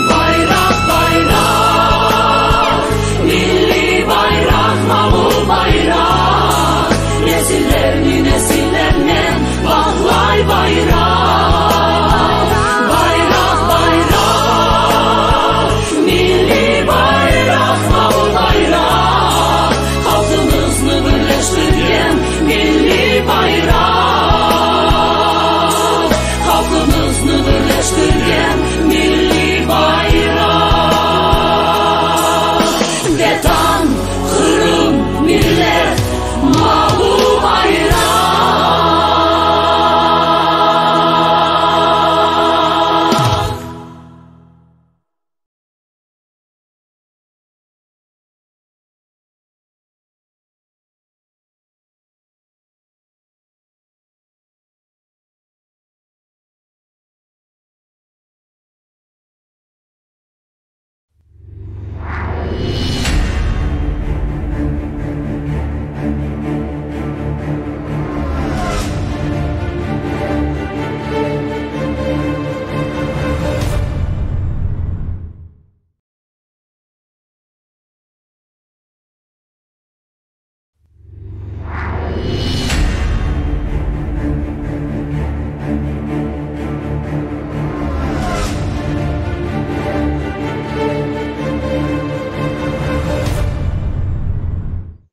Bayrak bayrak, milli bayrak, mavi bayrak. Nesillerni nesillerine bağlay bayrak. Bayrak bayrak, milli bayrak, mavi bayrak. Halkımızı birleştirgen milli bayrak. Halkımızı birleştirgen milli bayrak. Vatan, Kırım, millet, mavi bayrak.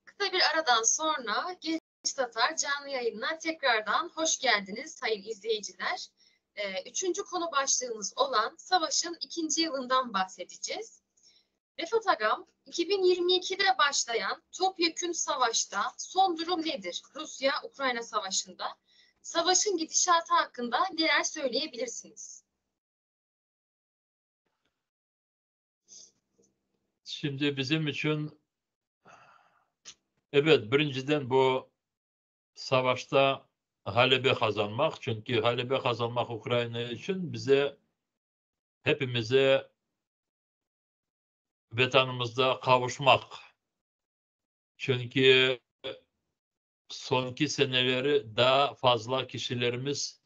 Kısa bir aradan sonra Genç Tatar canlı yayınına tekrardan hoş geldiniz sayın izleyiciler. Üçüncü konu başlığımız olan savaşın 2. yılından bahsedeceğiz. Refat Agam, 2022'de başlayan topyekün savaşta son durum nedir? Rusya-Ukrayna savaşında. Savaşın gidişatı hakkında neler söyleyebilirsiniz? Şimdi bizim için evet birinciden bu savaşta Halep'i kazanmak. Çünkü Halep'i kazanmak Ukrayna için hepimize vatanımızda kavuşmak. Çünkü sonki seneleri daha fazla kişilerimiz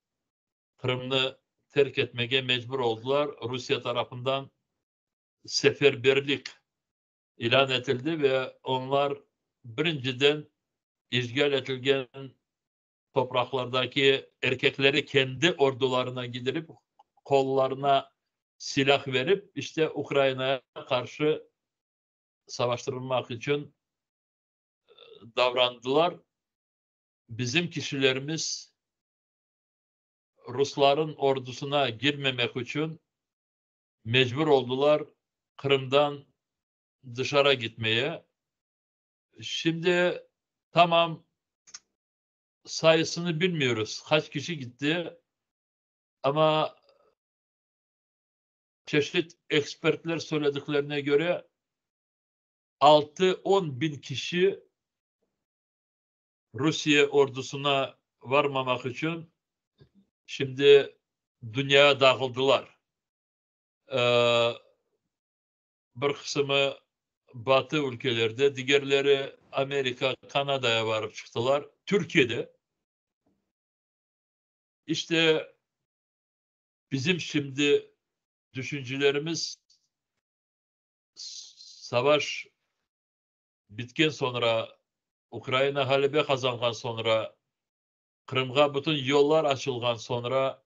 Kırım'ı terk etmeye mecbur oldular. Rusya tarafından seferberlik ilan edildi ve onlar birinciden işgal edilen topraklardaki erkekleri kendi ordularına gidirip kollarına silah verip işte Ukrayna'ya karşı savaştırılmak için davrandılar. Bizim kişilerimiz Rusların ordusuna girmemek için mecbur oldular Kırım'dan dışarı gitmeye. Şimdi tamam sayısını bilmiyoruz. Kaç kişi gitti ama çeşitli ekspertler söylediklerine göre 6-10 bin kişi Rusya ordusuna varmamak için şimdi dünyaya dağıldılar. Bir kısmı Batı ülkelerde, diğerleri Amerika, Kanada'ya varıp çıktılar. Türkiye'de işte bizim şimdi düşüncelerimiz savaş bitken sonra Ukrayna Halep'e kazangan sonra Kırım'a bütün yollar açılgan sonra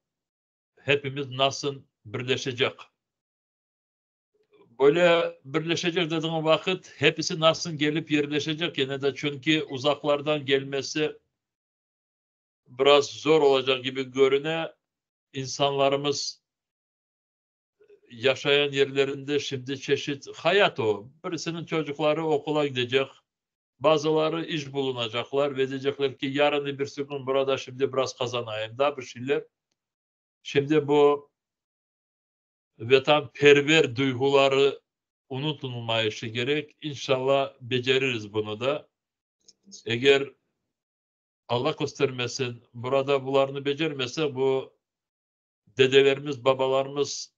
hepimiz nasıl birleşecek? Böyle birleşecek dediğim vakit hepsi nasıl gelip yerleşecek yine de çünkü uzaklardan gelmesi biraz zor olacak gibi görüne insanlarımız yaşayan yerlerinde şimdi çeşit hayat o. Birisinin çocukları okula gidecek. Bazıları iş bulunacaklar ve diyecekler ki yarın bir gün burada şimdi biraz kazanayım. Daha bir şeyler. Şimdi bu vatanperver duyguları unutulmayışı gerek. İnşallah beceririz bunu da. Eğer Allah göstermesin burada bunlarını becermese bu dedelerimiz, babalarımız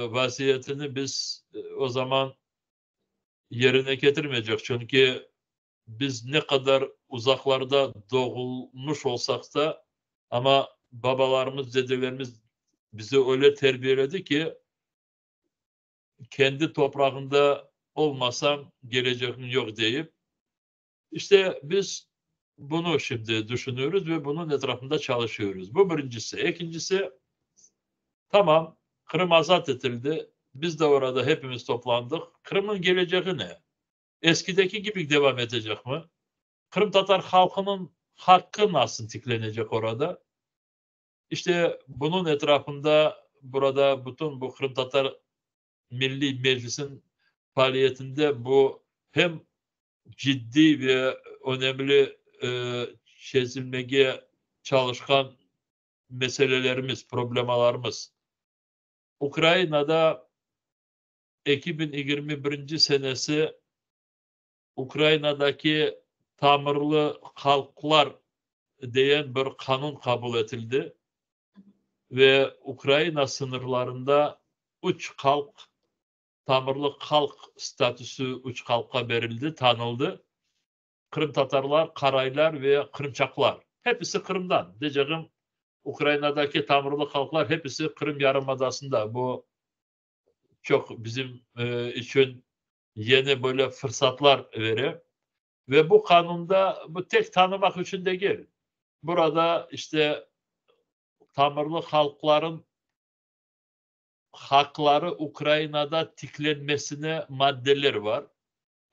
vasiyetini biz o zaman yerine getirmeyecek. Çünkü biz ne kadar uzaklarda doğulmuş olsak da ama babalarımız, dedelerimiz bizi öyle terbiyeledi ki kendi toprağında olmasam geleceğim yok deyip işte biz bunu şimdi düşünüyoruz ve bunun etrafında çalışıyoruz. Bu birincisi. İkincisi tamam Kırım azat edildi. Biz de orada hepimiz toplandık. Kırım'ın geleceği ne? Eskideki gibi devam edecek mi? Kırım Tatar halkının hakkı nasıl tiklenecek orada? İşte bunun etrafında burada bütün bu Kırım Tatar Milli Meclis'in faaliyetinde bu hem ciddi ve önemli çözülmeye çalışkan meselelerimiz, problemalarımız. Ukrayna'da 2021 senesi Ukrayna'daki Tamirli Halklar diyen bir kanun kabul edildi ve Ukrayna sınırlarında üç halk, Tamirli halk statüsü üç halka verildi, tanıldı. Kırım Tatarlar, Karaylar ve Kırımçaklar. Hepsi Kırım'dan. Diyeceğim Ukrayna'daki Tamirli halklar hepsi Kırım Yarımadası'nda. Bu çok bizim için yeni böyle fırsatlar verir. Ve bu kanunda bu tek tanımak için değil. Burada işte Tamirli halkların hakları Ukrayna'da tiklenmesine maddeler var.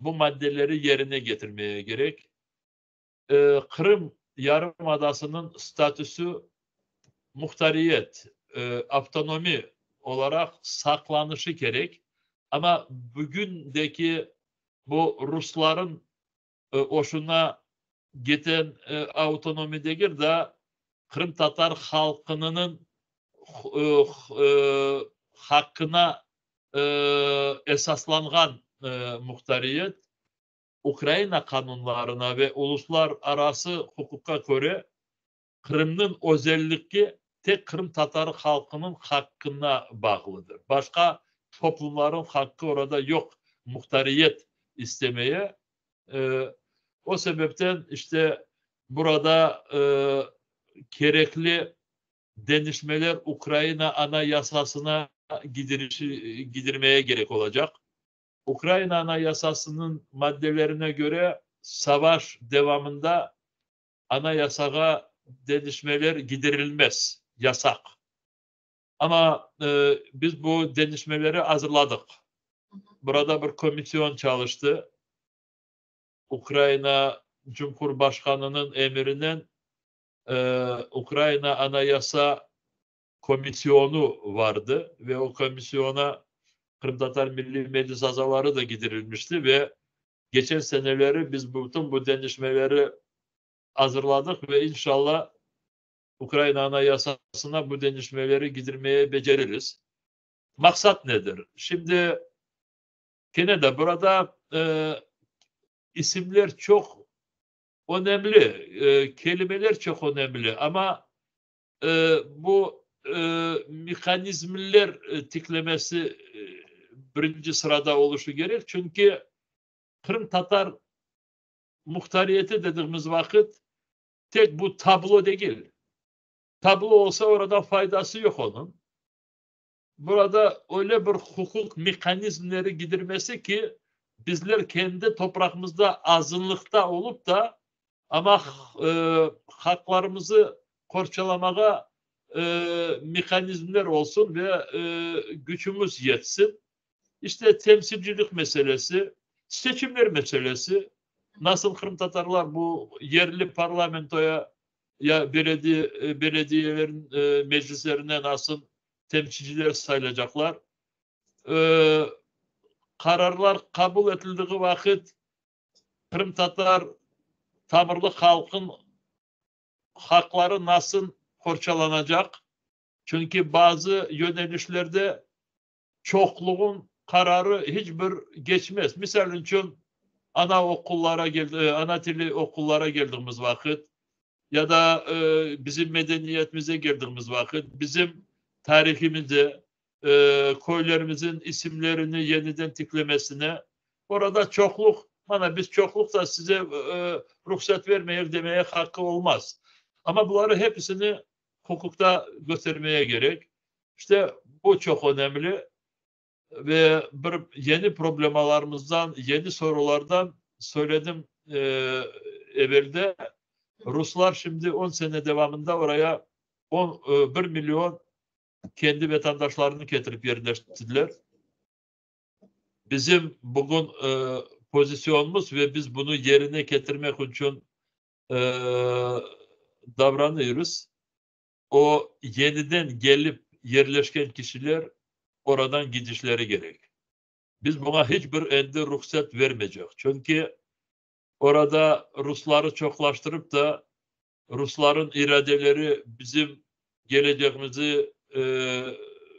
Bu maddeleri yerine getirmeye gerek. Kırım Yarımadası'nın statüsü muhtariyet, avtonomi olarak saklanışı gerek. Ama bugündeki bu Rusların hoşuna giden autonomi değil de Kırım Tatar halkının hakkına esaslangan muhtariyet Ukrayna kanunlarına ve uluslararası hukuka göre Kırım'ın özelliği tek Kırım Tatarı halkının hakkına bağlıdır. Başka toplumların hakkı orada yok muhtariyet istemeye. O sebepten işte burada gerekli denişmeler Ukrayna Anayasası'na gidirmeye gerek olacak. Ukrayna Anayasası'nın maddelerine göre savaş devamında anayasaya denişmeler giderilmez. Yasak. Ama biz bu denişmeleri hazırladık. Burada bir komisyon çalıştı. Ukrayna Cumhurbaşkanı'nın emrinin Ukrayna Anayasa Komisyonu vardı ve o komisyona Kırım Tatar Milli Meclis azaları da giderilmişti ve geçen seneleri biz bütün bu denişmeleri hazırladık ve inşallah Ukrayna Anayasası'na bu denişmeleri gidirmeye beceririz. Maksat nedir? Şimdi gene de burada isimler çok önemli, kelimeler çok önemli ama bu mekanizmler tiklemesi birinci sırada oluşu gerek. Çünkü Kırım Tatar muhtariyeti dediğimiz vakit tek bu tablo değil. Tablo olsa orada faydası yok onun. Burada öyle bir hukuk mekanizmleri gidirmesi ki bizler kendi toprakımızda azınlıkta olup da ama haklarımızı korçalamaya mekanizmler olsun ve gücümüz yetsin. İşte temsilcilik meselesi, seçimler meselesi. Nasıl Kırım Tatarlar bu yerli parlamentoya ya belediyelerin meclislerine nasıl temsilciler sayılacaklar? Kararlar kabul edildiği vakit Kırım Tatar Tamırlı halkın hakları nasıl korçalanacak? Çünkü bazı yönelişlerde çokluğun kararı hiçbir geçmez. Misal için ana dili okullara geldiğimiz vakit ya da bizim medeniyetimize geldiğimiz vakit bizim tarihimize, köylerimizin isimlerini yeniden tiklemesine orada çokluk, biz çokluk da size ruhsat vermeyiz demeye hakkı olmaz. Ama bunları hepsini hukukta göstermeye gerek. İşte bu çok önemli ve yeni problemalarımızdan, yeni sorulardan söyledim evvelde. Ruslar şimdi 10 sene devamında oraya 1 milyon kendi vatandaşlarını getirip yerleştirdiler. Bizim bugün pozisyonumuz ve biz bunu yerine getirmek için davranıyoruz. O yeniden gelip yerleşken kişiler oradan gidişleri gerek. Biz buna hiçbir elde ruhsat vermeyecek. Çünkü orada Rusları çoklaştırıp da Rusların iradeleri bizim geleceğimizi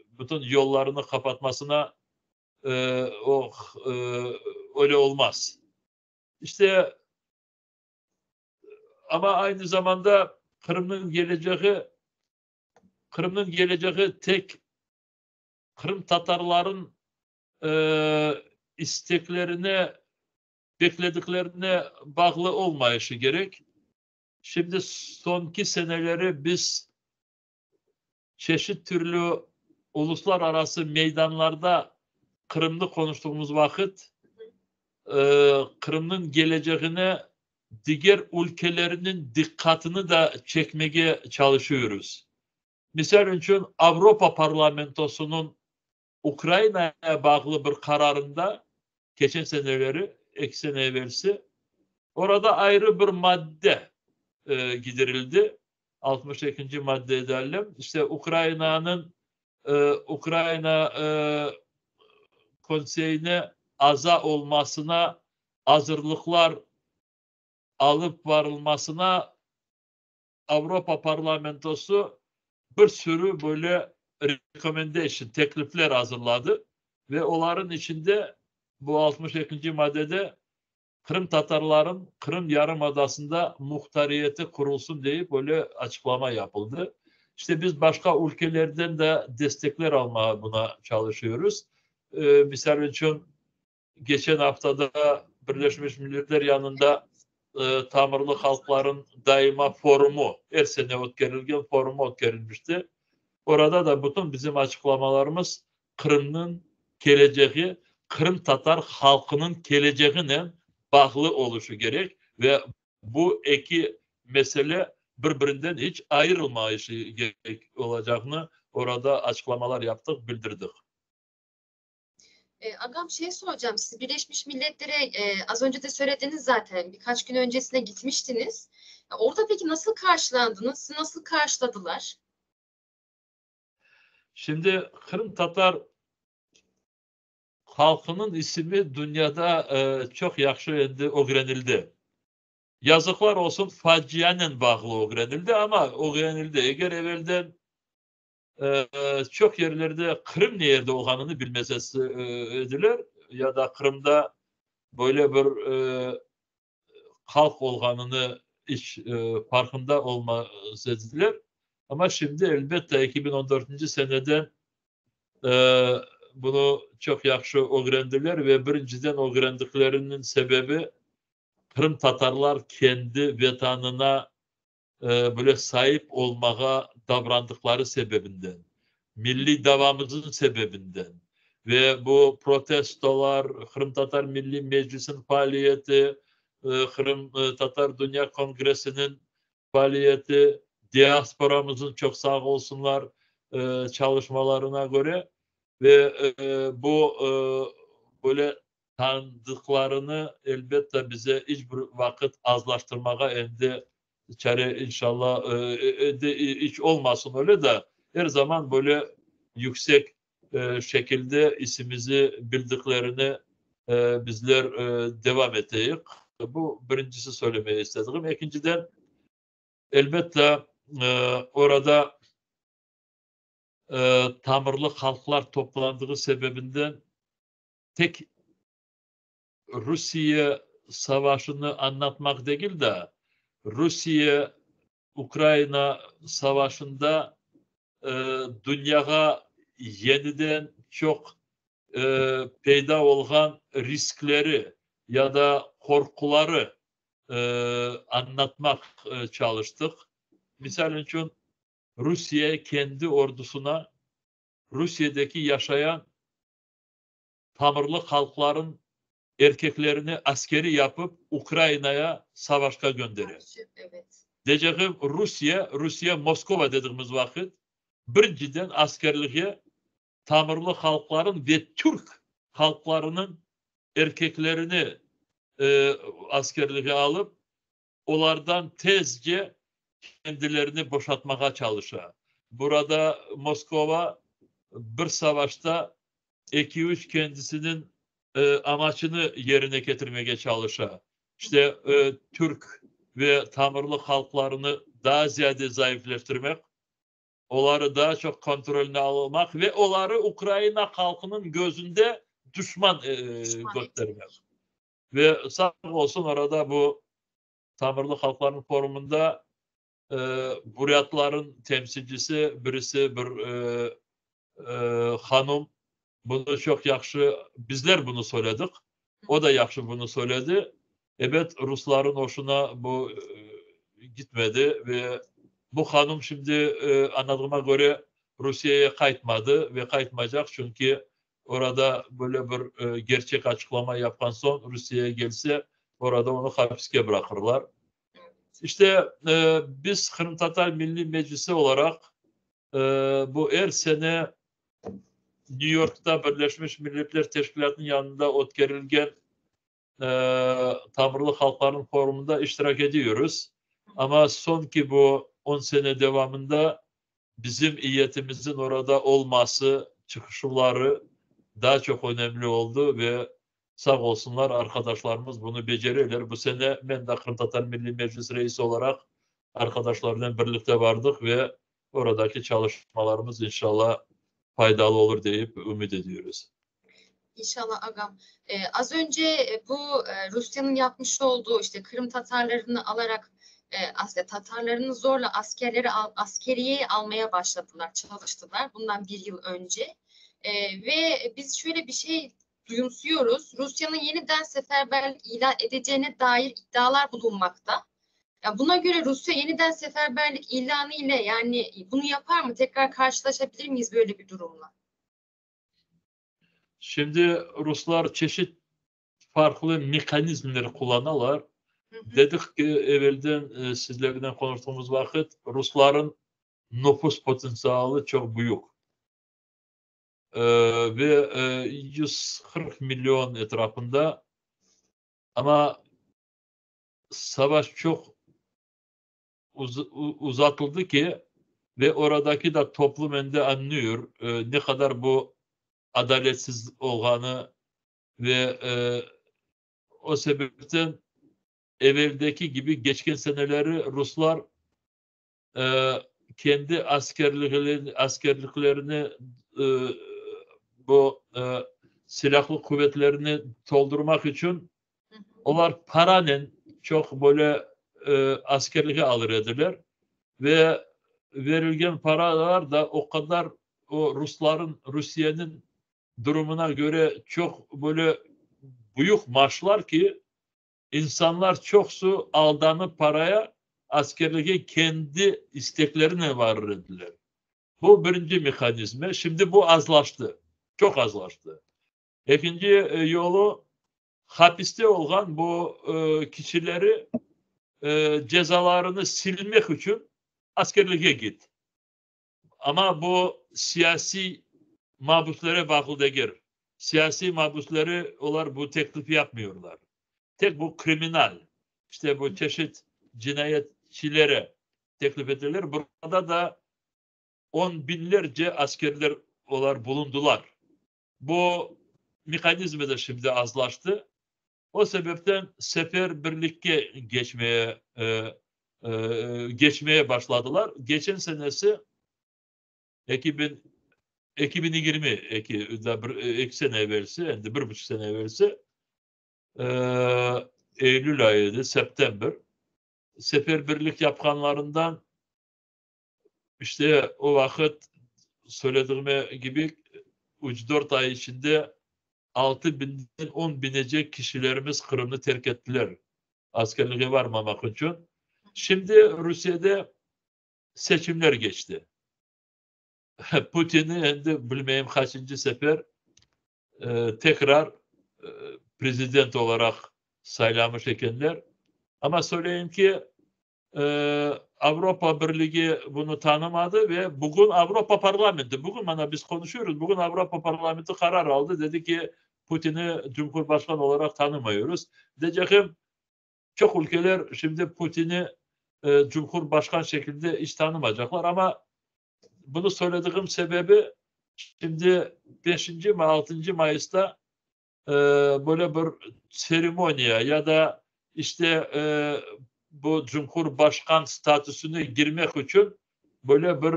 bütün yollarını kapatmasına öyle olmaz. İşte ama aynı zamanda Kırım'ın geleceği tek Kırım Tatarların isteklerine, beklediklerine bağlı olmayışı gerek. Şimdi sonki seneleri biz çeşit türlü uluslararası meydanlarda Kırım'da konuştuğumuz vakit Kırım'ın geleceğine diğer ülkelerinin dikkatini de çekmeye çalışıyoruz. Misal için Avrupa Parlamentosu'nun Ukrayna'ya bağlı bir kararında geçen seneleri, 2 sene evvelsi orada ayrı bir madde giderildi. 62. madde edelim. İşte Ukrayna konseyine aza olmasına hazırlıklar alıp varılmasına Avrupa Parlamentosu bir sürü böyle recommendation, teklifler hazırladı ve onların içinde bu 62. maddede Kırım Tatarların Kırım Yarımadası'nda muhtariyeti kurulsun deyip böyle açıklama yapıldı. İşte biz başka ülkelerden de destekler almaya buna çalışıyoruz. Misal için geçen haftada Birleşmiş Milletler yanında Tamırlı Halkların Daima Forumu, her sene ötkerilgen forumu ötkerilmişti. Orada da bütün bizim açıklamalarımız Kırım'ın geleceği, Kırım Tatar halkının geleceğine bağlı oluşu gerek ve bu iki mesele birbirinden hiç ayrılmayışı gerek olacağını orada açıklamalar yaptık, bildirdik. Agam soracağım. Siz Birleşmiş Milletler'e az önce de söylediniz zaten. Birkaç gün öncesine gitmiştiniz. Orada peki nasıl karşılandınız? Sizi nasıl karşıladılar? Şimdi Kırım Tatar halkının ismi dünyada çok yaxşı öğrenildi. Yazıklar olsun facianın bağlı öğrenildi ama öğrenildi. Eğer evvelden çok yerlerde Kırım nerede olduğunu bilmezesi edilir ya da Kırım'da böyle bir halk olduğunu hiç farkında olmaz edilir. Ama şimdi elbette 2014. seneden bunu çok yaxşı öğrendiler ve birinciden öğrendiklerinin sebebi Kırım Tatarlar kendi vatanına böyle sahip olmaya davrandıkları sebebinden, milli davamızın sebebinden ve bu protestolar, Kırım Tatar Milli Meclisi'nin faaliyeti, Kırım Tatar Dünya Kongresi'nin faaliyeti, diasporamızın çok sağ olsunlar çalışmalarına göre ve bu böyle tanıdıklarını elbette bize hiçbir vakit azlaştırmaya elde çare inşallah hiç olmasın öyle de her zaman böyle yüksek şekilde ismimizi bildiklerini bizler devam edeyik. Bu birincisi söylemeyi istedim. İkinciden elbette orada Tamırlı halklar toplandığı sebebinden tek Rusya savaşını anlatmak değil de Rusya-Ukrayna savaşında dünyaya yeniden çok peyda olan riskleri ya da korkuları anlatmak çalıştık. Misal için Rusya kendi ordusuna Rusya'daki yaşayan Tamırlı halkların erkeklerini askeri yapıp Ukrayna'ya savaşa gönderiyor. Evet. Diyeceğim Rusya Moskova dediğimiz vakit birinciden askerliğe Tamırlı halkların ve Türk halklarının erkeklerini askerliğe alıp onlardan tezce kendilerini boşaltmaya çalışıyor. Burada Moskova bir savaşta 2-3 kendisinin amacını yerine getirmeye çalışıyor. İşte Türk ve Tamırlı halklarını daha ziyade zayıfleştirmek, onları daha çok kontrolüne almak ve onları Ukrayna halkının gözünde düşman göstermek. Ve sağ olsun orada bu Tamırlı Halkların Forumu'nda Buryatların temsilcisi birisi bir hanım bunu çok yaxşı, bizler bunu söyledik. O da yaxşı bunu söyledi. Evet Rusların hoşuna bu gitmedi ve bu hanım şimdi anladığıma göre Rusya'ya kayıtmadı ve kayıtmayacak çünkü orada böyle bir gerçek açıklama yapan son Rusya'ya gelse orada onu hapiste bırakırlar. İşte biz Kırım Tatar Milli Meclisi olarak bu her sene New York'ta Birleşmiş Milletler Teşkilatı'nın yanında ötkerilgen Tamırlı Halkların Forumu'nda iştirak ediyoruz. Ama sonki bu 10 sene devamında bizim iyetimizin orada olması, çıkışları daha çok önemli oldu ve sağ olsunlar arkadaşlarımız bunu beceriyorlar. Bu sene ben de Kırım Tatar Milli Meclis Reisi olarak arkadaşlarla birlikte vardık ve oradaki çalışmalarımız inşallah faydalı olur deyip ümit ediyoruz. İnşallah agam. Az önce bu Rusya'nın yapmış olduğu işte Kırım Tatarlarını alarak aslında Tatarlarını zorla askeriye almaya başladılar, çalıştılar bundan bir yıl önce. Ve biz şöyle bir şey duyumsuyoruz. Rusya'nın yeniden seferberlik ilan edeceğine dair iddialar bulunmakta. Ya buna göre Rusya yeniden seferberlik ilanı ile yani bunu yapar mı? Tekrar karşılaşabilir miyiz böyle bir durumla? Şimdi Ruslar çeşit farklı mekanizmleri kullanırlar. Dedik ki evvelden sizlerle konuştuğumuz vakit Rusların nüfus potansiyeli çok büyük. Ve 140 milyon etrafında, ama savaş çok uzatıldı ki ve oradaki da toplum ende anlıyor ne kadar bu adaletsiz olduğunu ve o sebepten evveldeki gibi geçken seneleri Ruslar kendi askerliklerini bu silahlı kuvvetlerini doldurmak için onlar paranın çok böyle askerliğe alır ediler ve verilen paralar da o kadar o Rusya'nın durumuna göre çok böyle büyük maaşlar ki insanlar çoksu aldanıp paraya askerliğe kendi isteklerine varır ediler. Bu birinci mekanizma. Şimdi bu azlaştı. Çok azlaştı. İkinci yolu hapiste olan bu kişileri cezalarını silmek için askerliğe git. Ama bu siyasi mahpuslere bağlı değil. Siyasi mahpusları onlar bu teklifi yapmıyorlar. Tek bu kriminal, işte bu çeşit cinayetçilere teklif edilir. Burada da 10 binlerce askerler onlar bulundular. Bu mekanizma da şimdi azlaştı. O sebepten seferberlikle geçmeye başladılar. Geçen senesi 2020 iki sene evvelsi, yani 1,5 sene evvelsi Eylül ayıydı, September. Seferberlik yapanlarından işte o vakit söylediğim gibi 3-4 ay içinde 6.000'den 10 binecek kişilerimiz Kırım'ı terk ettiler. Askerliğe varmamak için. Şimdi Rusya'da seçimler geçti. Putin'i hem de bilmeyeyim kaçıncı sefer tekrar prezident olarak saylamış ekenler. Ama söyleyeyim ki Avrupa Birliği bunu tanımadı ve bugün Avrupa Parlamenti, bugün bana biz konuşuyoruz, bugün Avrupa Parlamenti karar aldı. Dedi ki Putin'i Cumhurbaşkanı olarak tanımıyoruz. Diyeceğim çok ülkeler şimdi Putin'i Cumhurbaşkanı şekilde hiç tanımayacaklar, ama bunu söylediğim sebebi şimdi 5. ve 6. Mayıs'ta böyle bir seremoniye ya da işte bu Cumhurbaşkan statüsüne girmek için böyle bir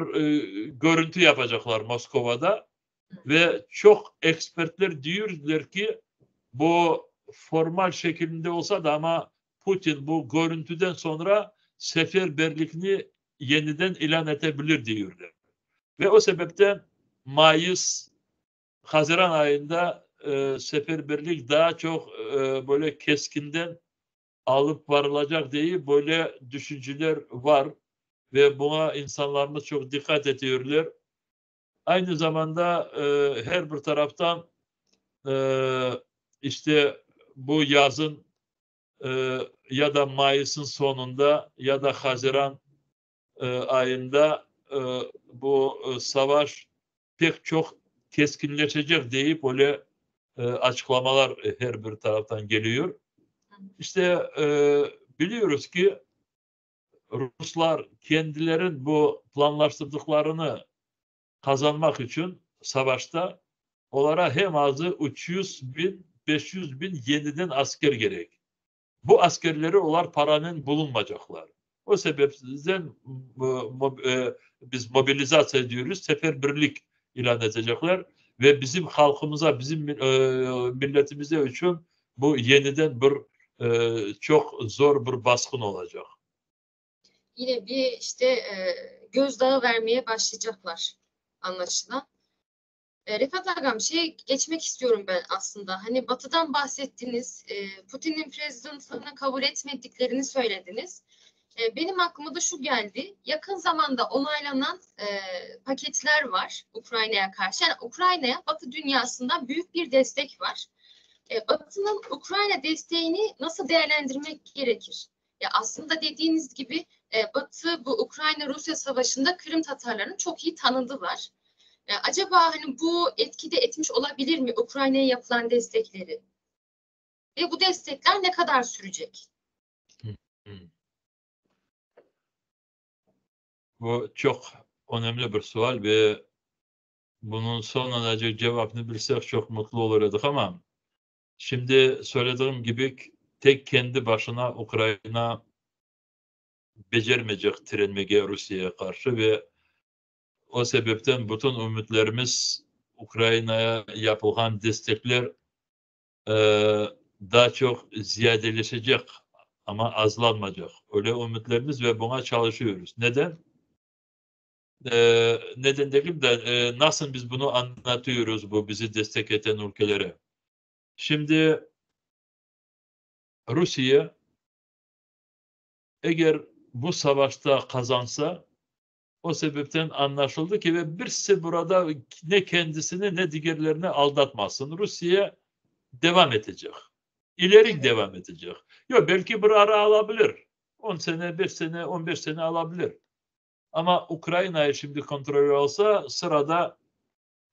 görüntü yapacaklar Moskova'da ve çok ekspertler diyorlar ki bu formal şeklinde olsa da ama Putin bu görüntüden sonra seferberliğini yeniden ilan edebilir diyorlar. Ve o sebepten Haziran ayında seferberlik daha çok böyle keskinden alıp varılacak diye böyle düşünceler var ve buna insanlarımız çok dikkat ediyorlar. Aynı zamanda her bir taraftan işte bu yazın ya da Mayıs'ın sonunda ya da Haziran ayında bu savaş pek çok keskinleşecek deyip böyle açıklamalar her bir taraftan geliyor. İşte biliyoruz ki Ruslar kendilerin bu planlaştırdıklarını kazanmak için savaşta onlara hem azı 300.000, 500.000 yeniden asker gerek. Bu askerleri onlar paranın bulunmayacaklar. O sebepten biz mobilizasyon ediyoruz, seferberlik ilan edecekler. ve bizim halkımıza, bizim milletimize için bu yeniden bir çok zor bir baskın olacak. Yine bir işte gözdağı vermeye başlayacaklar anlaşılan. Refat Agam, geçmek istiyorum ben aslında. Hani Batı'dan bahsettiniz, Putin'in prezidentlığını kabul etmediklerini söylediniz. Benim aklıma da şu geldi, yakın zamanda onaylanan paketler var Ukrayna'ya karşı. Yani Ukrayna'ya Batı dünyasında büyük bir destek var. Batı'nın Ukrayna desteğini nasıl değerlendirmek gerekir? Ya aslında dediğiniz gibi Batı bu Ukrayna-Rusya savaşında Kırım Tatarlarını çok iyi tanıdılar. Acaba hani bu etkide etmiş olabilir mi Ukrayna'ya yapılan destekleri? Ve bu destekler ne kadar sürecek? Bu çok önemli bir sual ve bunun son alacak cevabını bilsek çok mutlu olurduk ama şimdi söylediğim gibi tek kendi başına Ukrayna becermeyecek direnmeye Rusya'ya karşı ve o sebepten bütün ümitlerimiz Ukrayna'ya yapılan destekler daha çok ziyadeleşecek ama azlanmayacak. Öyle ümitlerimiz ve buna çalışıyoruz. Neden? Neden değil de nasıl biz bunu anlatıyoruz bu bizi destek eden ülkelere? Şimdi Rusya eğer bu savaşta kazansa o sebepten anlaşıldı ki ve birisi burada ne kendisini ne diğerlerini aldatmasın. Rusya devam edecek. İleri devam edecek. Yok belki bir ara alabilir. 10 sene, 5 sene, 15 sene alabilir. Ama Ukrayna'yı şimdi kontrol olsa sırada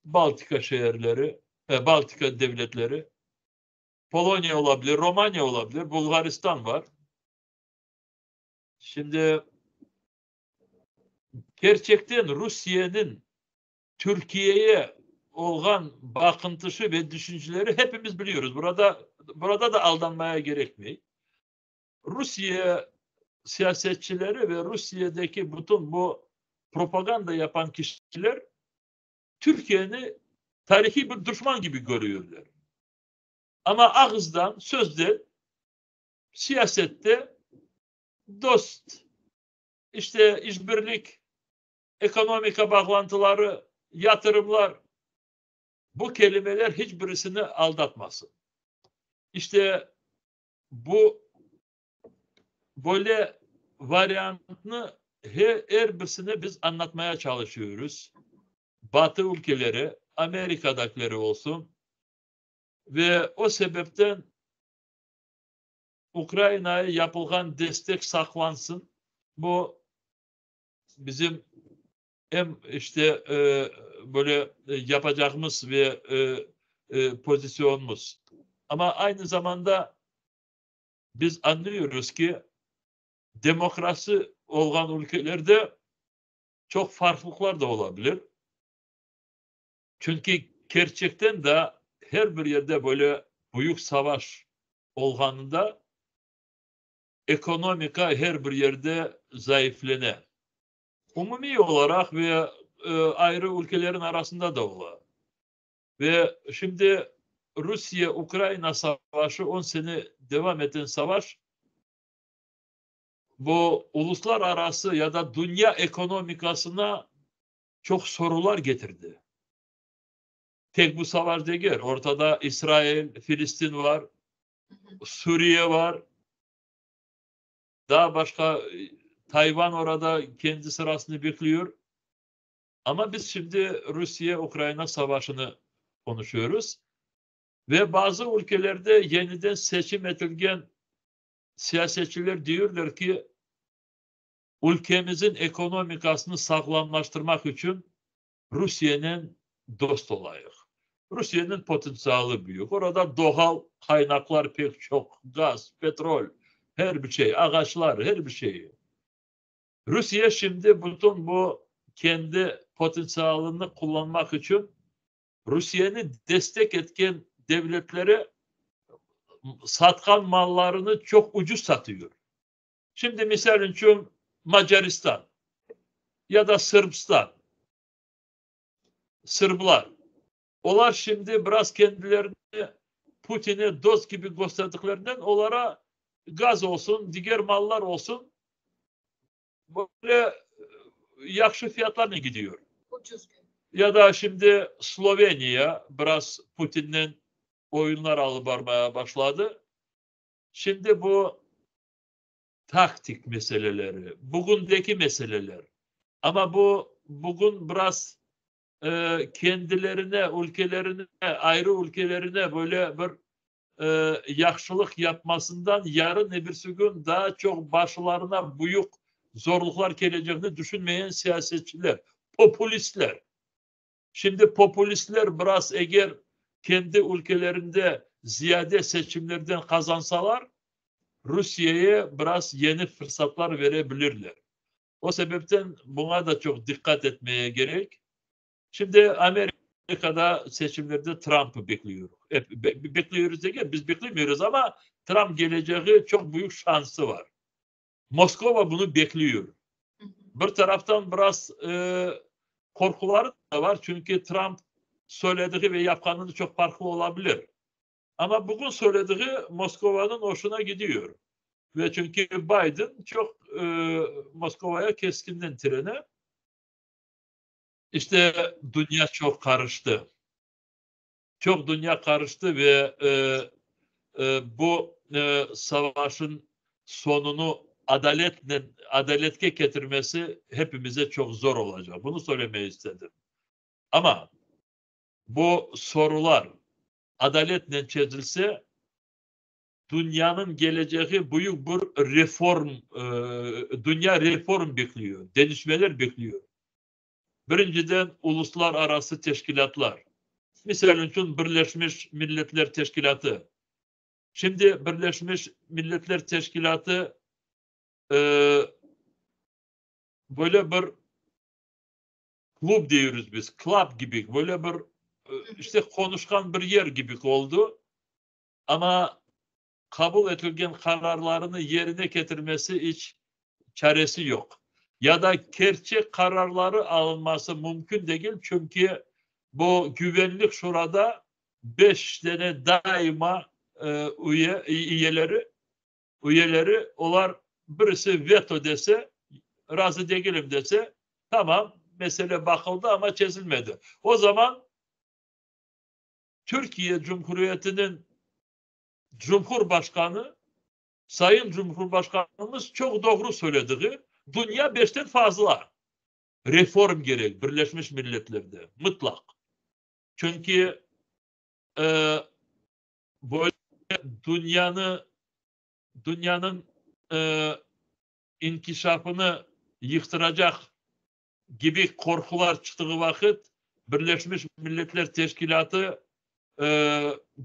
Baltika şehirleri, Baltika devletleri, Polonya olabilir, Romanya olabilir, Bulgaristan var. Şimdi gerçekten Rusya'nın Türkiye'ye olan bakıntısı ve düşünceleri hepimiz biliyoruz. Burada da aldanmaya gerekmiyor. Rusya siyasetçileri ve Rusya'daki bütün bu propaganda yapan kişiler Türkiye'ni tarihi bir düşman gibi görüyorlar. Ama ağızdan, sözde, siyasette dost, işte işbirlik, ekonomik bağlantıları, yatırımlar, bu kelimeler hiçbirisini aldatmasın. İşte bu böyle varyantını her birisini biz anlatmaya çalışıyoruz. Batı ülkeleri, Amerika'dakileri olsun ve o sebepten Ukrayna'ya yapılan destek saklansın. Bu bizim hem işte böyle yapacağımız ve pozisyonumuz. Ama aynı zamanda biz anlıyoruz ki demokrasi olan ülkelerde çok farklılıklar da olabilir. Çünkü gerçekten de her bir yerde böyle büyük savaş olduğunda ekonomika her bir yerde zayıflene. Umumi olarak ve ayrı ülkelerin arasında da olur. Ve şimdi Rusya-Ukrayna savaşı 10 sene devam eden savaş bu uluslararası ya da dünya ekonomikasına çok sorular getirdi. Tek bu savaş değil. Ortada İsrail, Filistin var, Suriye var. Daha başka Tayvan orada kendi sırasını bekliyor. Ama biz şimdi Rusya-Ukrayna savaşını konuşuyoruz. Ve bazı ülkelerde yeniden seçim edilen siyasetçiler diyorlar ki ülkemizin ekonomikasını sağlamlaştırmak için Rusya'nın dost olayıq. Rusya'nın potansiyeli büyük. Orada doğal kaynaklar pek çok. Gaz, petrol, her bir şey, ağaçlar, her bir şey. Rusya şimdi bütün bu kendi potansiyelini kullanmak için Rusya'nı destek etken devletlere satkan mallarını çok ucuz satıyor. Şimdi misal için Macaristan ya da Sırbistan, Sırblar Onlar şimdi biraz kendilerini Putin'e dost gibi gösterdiklerinden onlara gaz olsun, diğer mallar olsun böyle yakşı fiyatlarla gidiyor. Ucuz. Ya da şimdi Slovenya biraz Putin'den oyunlar alıp varmaya başladı. Şimdi bu taktik meseleleri, bugündeki meseleler. Ama bugün biraz kendilerine, ülkelerine, ayrı ülkelerine böyle bir yakşılık yapmasından yarın öbürsü gün daha çok başlarına büyük zorluklar geleceğini düşünmeyen siyasetçiler, popülistler. Şimdi popülistler biraz eğer kendi ülkelerinde ziyade seçimlerden kazansalar Rusya'ya biraz yeni fırsatlar verebilirler. O sebepten buna da çok dikkat etmeye gerek. Şimdi Amerika'da seçimlerde Trump'ı bekliyoruz. Bekliyoruz derken biz beklemiyoruz ama Trump geleceği çok büyük şansı var. Moskova bunu bekliyor. Bir taraftan biraz korkuları da var. Çünkü Trump söylediği ve yapkanını çok farklı olabilir. Ama bugün söylediği Moskova'nın hoşuna gidiyor. Ve çünkü Biden çok Moskova'ya keskinden treni. İşte dünya çok karıştı. Çok dünya karıştı ve bu savaşın sonunu adaletle getirmesi hepimize çok zor olacak. Bunu söylemeyi istedim. Ama bu sorular adaletle çözülse dünyanın geleceği büyük bir reform, dünya reform bekliyor, değişmeler bekliyor. Birinciden uluslararası teşkilatlar. Misal için Birleşmiş Milletler Teşkilatı. Şimdi Birleşmiş Milletler Teşkilatı böyle bir klub diyoruz biz, club gibi, böyle bir işte konuşkan bir yer gibi oldu. Ama kabul edilen kararlarını yerine getirmesi hiç çaresi yok. Ya da gerçek kararları alınması mümkün değil. Çünkü bu güvenlik şurada 5 tane daima üyeleri onlar birisi veto dese, razı değilim dese tamam mesele bakıldı ama çözülmedi. O zaman Türkiye Cumhuriyeti'nin Cumhurbaşkanı, Sayın Cumhurbaşkanımız çok doğru söylediği dünya 5'ten fazla reform gerek Birleşmiş Milletler'de mutlak. Çünkü böyle dünyanın inkişafını yıktıracak gibi korkular çıktığı vakit Birleşmiş Milletler Teşkilatı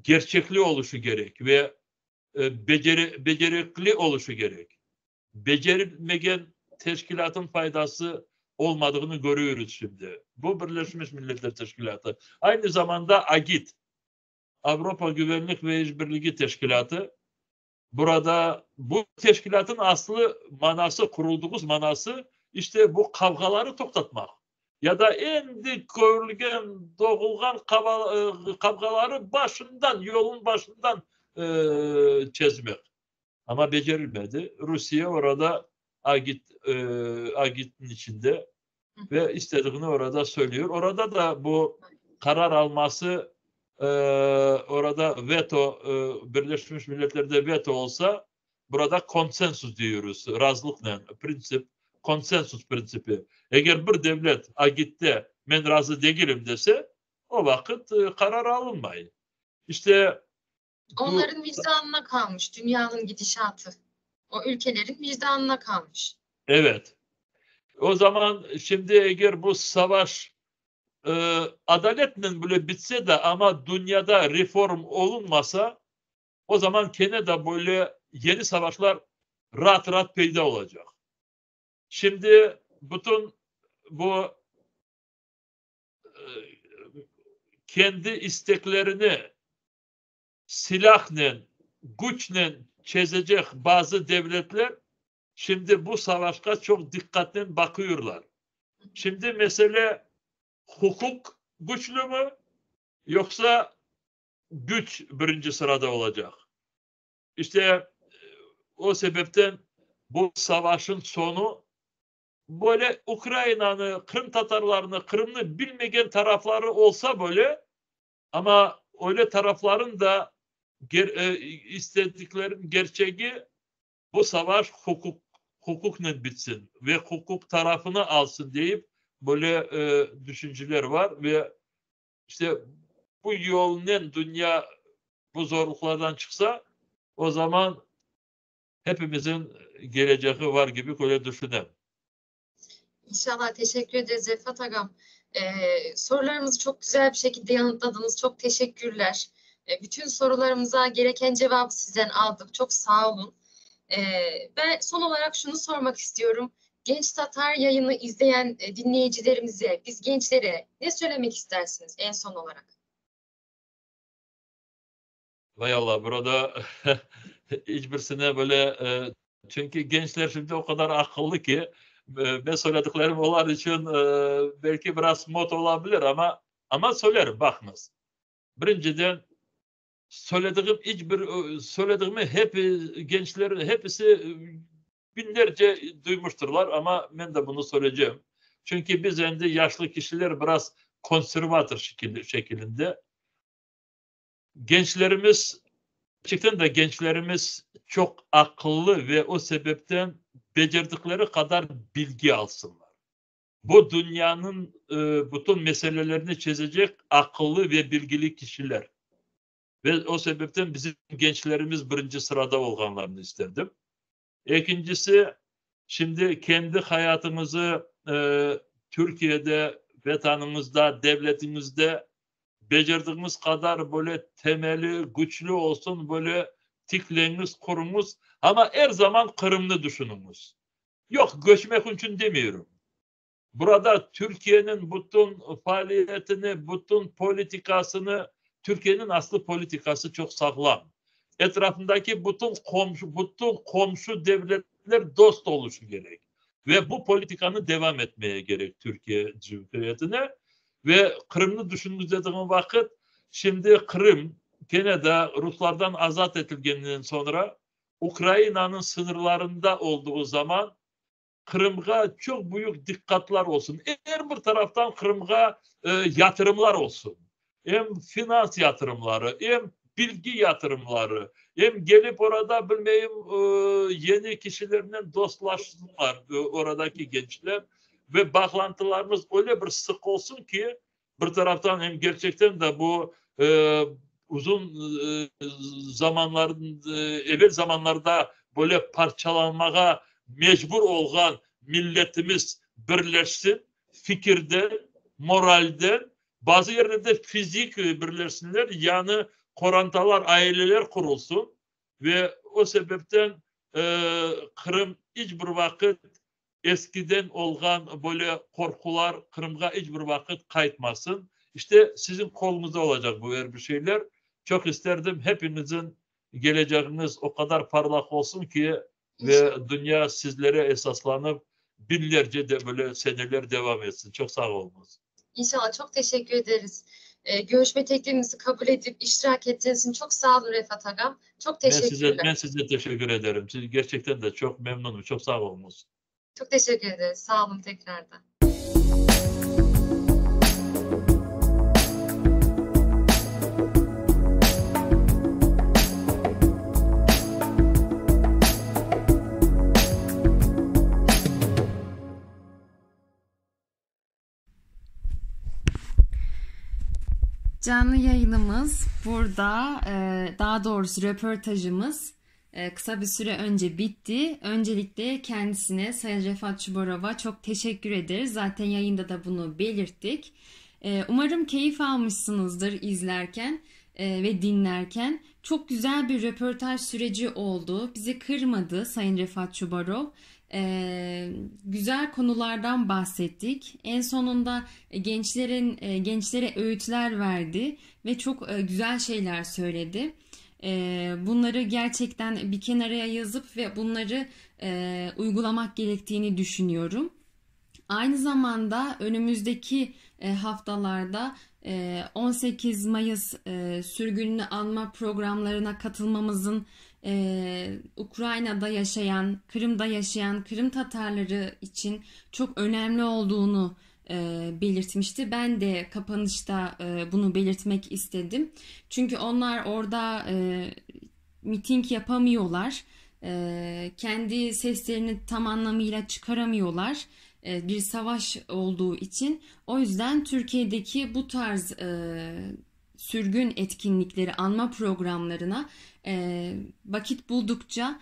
gerçekli oluşu gerek ve becerikli oluşu gerek. Becerilmeyen teşkilatın faydası olmadığını görüyoruz şimdi. Bu Birleşmiş Milletler Teşkilatı. Aynı zamanda AGİT, Avrupa Güvenlik ve İşbirliği Teşkilatı. Burada bu teşkilatın aslı manası, kurulduğumuz manası işte bu kavgaları toktatmak. Ya da en dik görülgen, doğulgan kavgaları yolun başından çözmek. Ama becerilmedi. Rusya orada AGİT'in içinde ve istediğini orada söylüyor. Orada da bu karar alması orada veto, Birleşmiş Milletler'de veto olsa burada konsensus diyoruz. Razılıkla konsensus prensibi. Eğer bir devlet AGİT'te ben razı değilim dese o vakit karar alınmayı. İşte onların vicdanına kalmış dünyanın gidişatı. O ülkelerin vicdanına kalmış. Evet. O zaman şimdi eğer bu savaş adaletle böyle bitse de ama dünyada reform olunmasa o zaman gene de böyle yeni savaşlar rahat peyda olacak. Şimdi bütün bu kendi isteklerini silahla, güçle çözecek bazı devletler şimdi bu savaşa çok dikkatle bakıyorlar. Şimdi mesele hukuk güçlü mü Yoksa güç birinci sırada olacak. İşte o sebepten bu savaşın sonu böyle Ukrayna'nı, Kırım Tatarlarını, Kırım'ı bilmeyen tarafları olsa böyle, ama öyle tarafların da istediklerin gerçeği bu savaş hukukla bitsin ve hukuk tarafını alsın deyip böyle düşünceler var ve işte bu yolun dünya bu zorluklardan çıksa o zaman hepimizin geleceği var gibi öyle düşünelim. İnşallah. Teşekkür ederiz Refat Agam. Sorularımızı çok güzel bir şekilde yanıtladınız. Çok teşekkürler. Bütün sorularımıza gereken cevabı sizden aldık. Çok sağ olun. Ben son olarak şunu sormak istiyorum. Genç Tatar yayını izleyen dinleyicilerimize, biz gençlere ne söylemek istersiniz en son olarak? Vay Allah, burada hiçbirisine böyle çünkü gençler şimdi o kadar akıllı ki ben söylediklerim onlar için belki biraz mod olabilir ama söylerim, bakınız. Birinciden söylediğimi hep gençlerin hepsi binlerce duymuşturlar ama ben de bunu söyleyeceğim. Çünkü biz şimdi yaşlı kişiler biraz konservatör şeklinde. Gençlerimiz çok akıllı ve o sebepten becerdikleri kadar bilgi alsınlar. Bu dünyanın bütün meselelerini çözecek akıllı ve bilgili kişiler. Ve o sebepten bizim gençlerimiz birinci sırada olanlarını isterdim. İkincisi, şimdi kendi hayatımızı Türkiye'de, vatanımızda, devletimizde becerdiğimiz kadar böyle temeli güçlü olsun, böyle tikleriniz, kurumuz ama her zaman Kırım'ı düşününüz. Yok, göçmek için demiyorum. Burada Türkiye'nin bütün faaliyetini, bütün politikasını, Türkiye'nin aslı politikası çok sağlam. Etrafındaki bütün komşu devletler dost oluşu gerek. Ve bu politikanı devam etmeye gerek Türkiye Cumhuriyeti'ne. Ve Kırım'ı düşündüğümüz dediğim vakit, şimdi Kırım gene de Ruslardan azat edildiğinden sonra Ukrayna'nın sınırlarında olduğu zaman Kırım'a çok büyük dikkatler olsun. Her bir taraftan Kırım'a yatırımlar olsun. Hem finans yatırımları, hem bilgi yatırımları, hem gelip orada bilmeyim yeni kişilerle dostlaşsınlar oradaki gençler ve bağlantılarımız öyle bir sık olsun ki bir taraftan hem gerçekten de bu uzun evvel zamanlarda böyle parçalanmaya mecbur olan milletimiz birleşsin, fikirden, moralden, bazı yerlerde fizik birleşsinler, yani korantalar, aileler kurulsun ve o sebepten Kırım hiçbir vakit eskiden olan böyle korkular Kırım'a hiçbir vakit kayıtmasın. İşte sizin kolunuzda olacak bu her bir şeyler. Çok isterdim hepinizin geleceğiniz o kadar parlak olsun ki ve dünya sizlere esaslanıp binlerce de böyle seneler devam etsin. Çok sağ olunuz. İnşallah. Çok teşekkür ederiz. Görüşme teklifimizi kabul edip iştirak ettiğiniz için çok sağ olun Refat Agam. Çok teşekkürler. Ben size teşekkür ederim. Siz gerçekten de çok memnunum. Çok sağ olunuz. Çok teşekkür ederiz. Sağ olun tekrardan. Canlı yayınımız burada, daha doğrusu röportajımız kısa bir süre önce bitti. Öncelikle kendisine, Sayın Refat Çubarov'a çok teşekkür ederiz. Zaten yayında da bunu belirttik. Umarım keyif almışsınızdır izlerken ve dinlerken. Çok güzel bir röportaj süreci oldu. Bizi kırmadı Sayın Refat Çubarov. Güzel konulardan bahsettik. En sonunda gençlere öğütler verdi ve çok güzel şeyler söyledi. Bunları gerçekten bir kenara yazıp ve bunları uygulamak gerektiğini düşünüyorum. Aynı zamanda önümüzdeki haftalarda 18 Mayıs sürgününü anma programlarına katılmamızın Ukrayna'da yaşayan, Kırım'da yaşayan Kırım Tatarları için çok önemli olduğunu belirtmişti. Ben de kapanışta bunu belirtmek istedim. Çünkü onlar orada miting yapamıyorlar. Kendi seslerini tam anlamıyla çıkaramıyorlar. Bir savaş olduğu için. O yüzden Türkiye'deki bu tarz sürgün etkinlikleri, anma programlarına vakit buldukça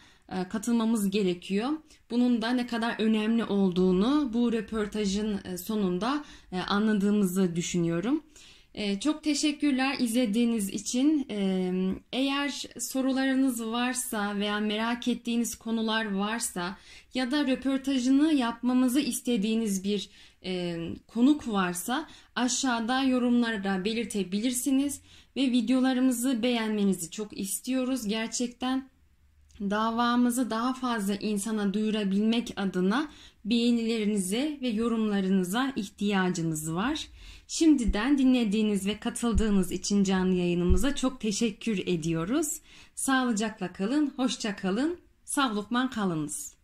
katılmamız gerekiyor. Bunun da ne kadar önemli olduğunu bu röportajın sonunda anladığımızı düşünüyorum. Çok teşekkürler izlediğiniz için. Eğer sorularınız varsa veya merak ettiğiniz konular varsa ya da röportajını yapmamızı istediğiniz bir konuk varsa aşağıda yorumlarda belirtebilirsiniz ve videolarımızı beğenmenizi çok istiyoruz. Gerçekten davamızı daha fazla insana duyurabilmek adına beğenilerinize ve yorumlarınıza ihtiyacımız var. Şimdiden dinlediğiniz ve katıldığınız için canlı yayınımıza çok teşekkür ediyoruz. Sağlıcakla kalın, hoşça kalın, sağlıkla kalınız.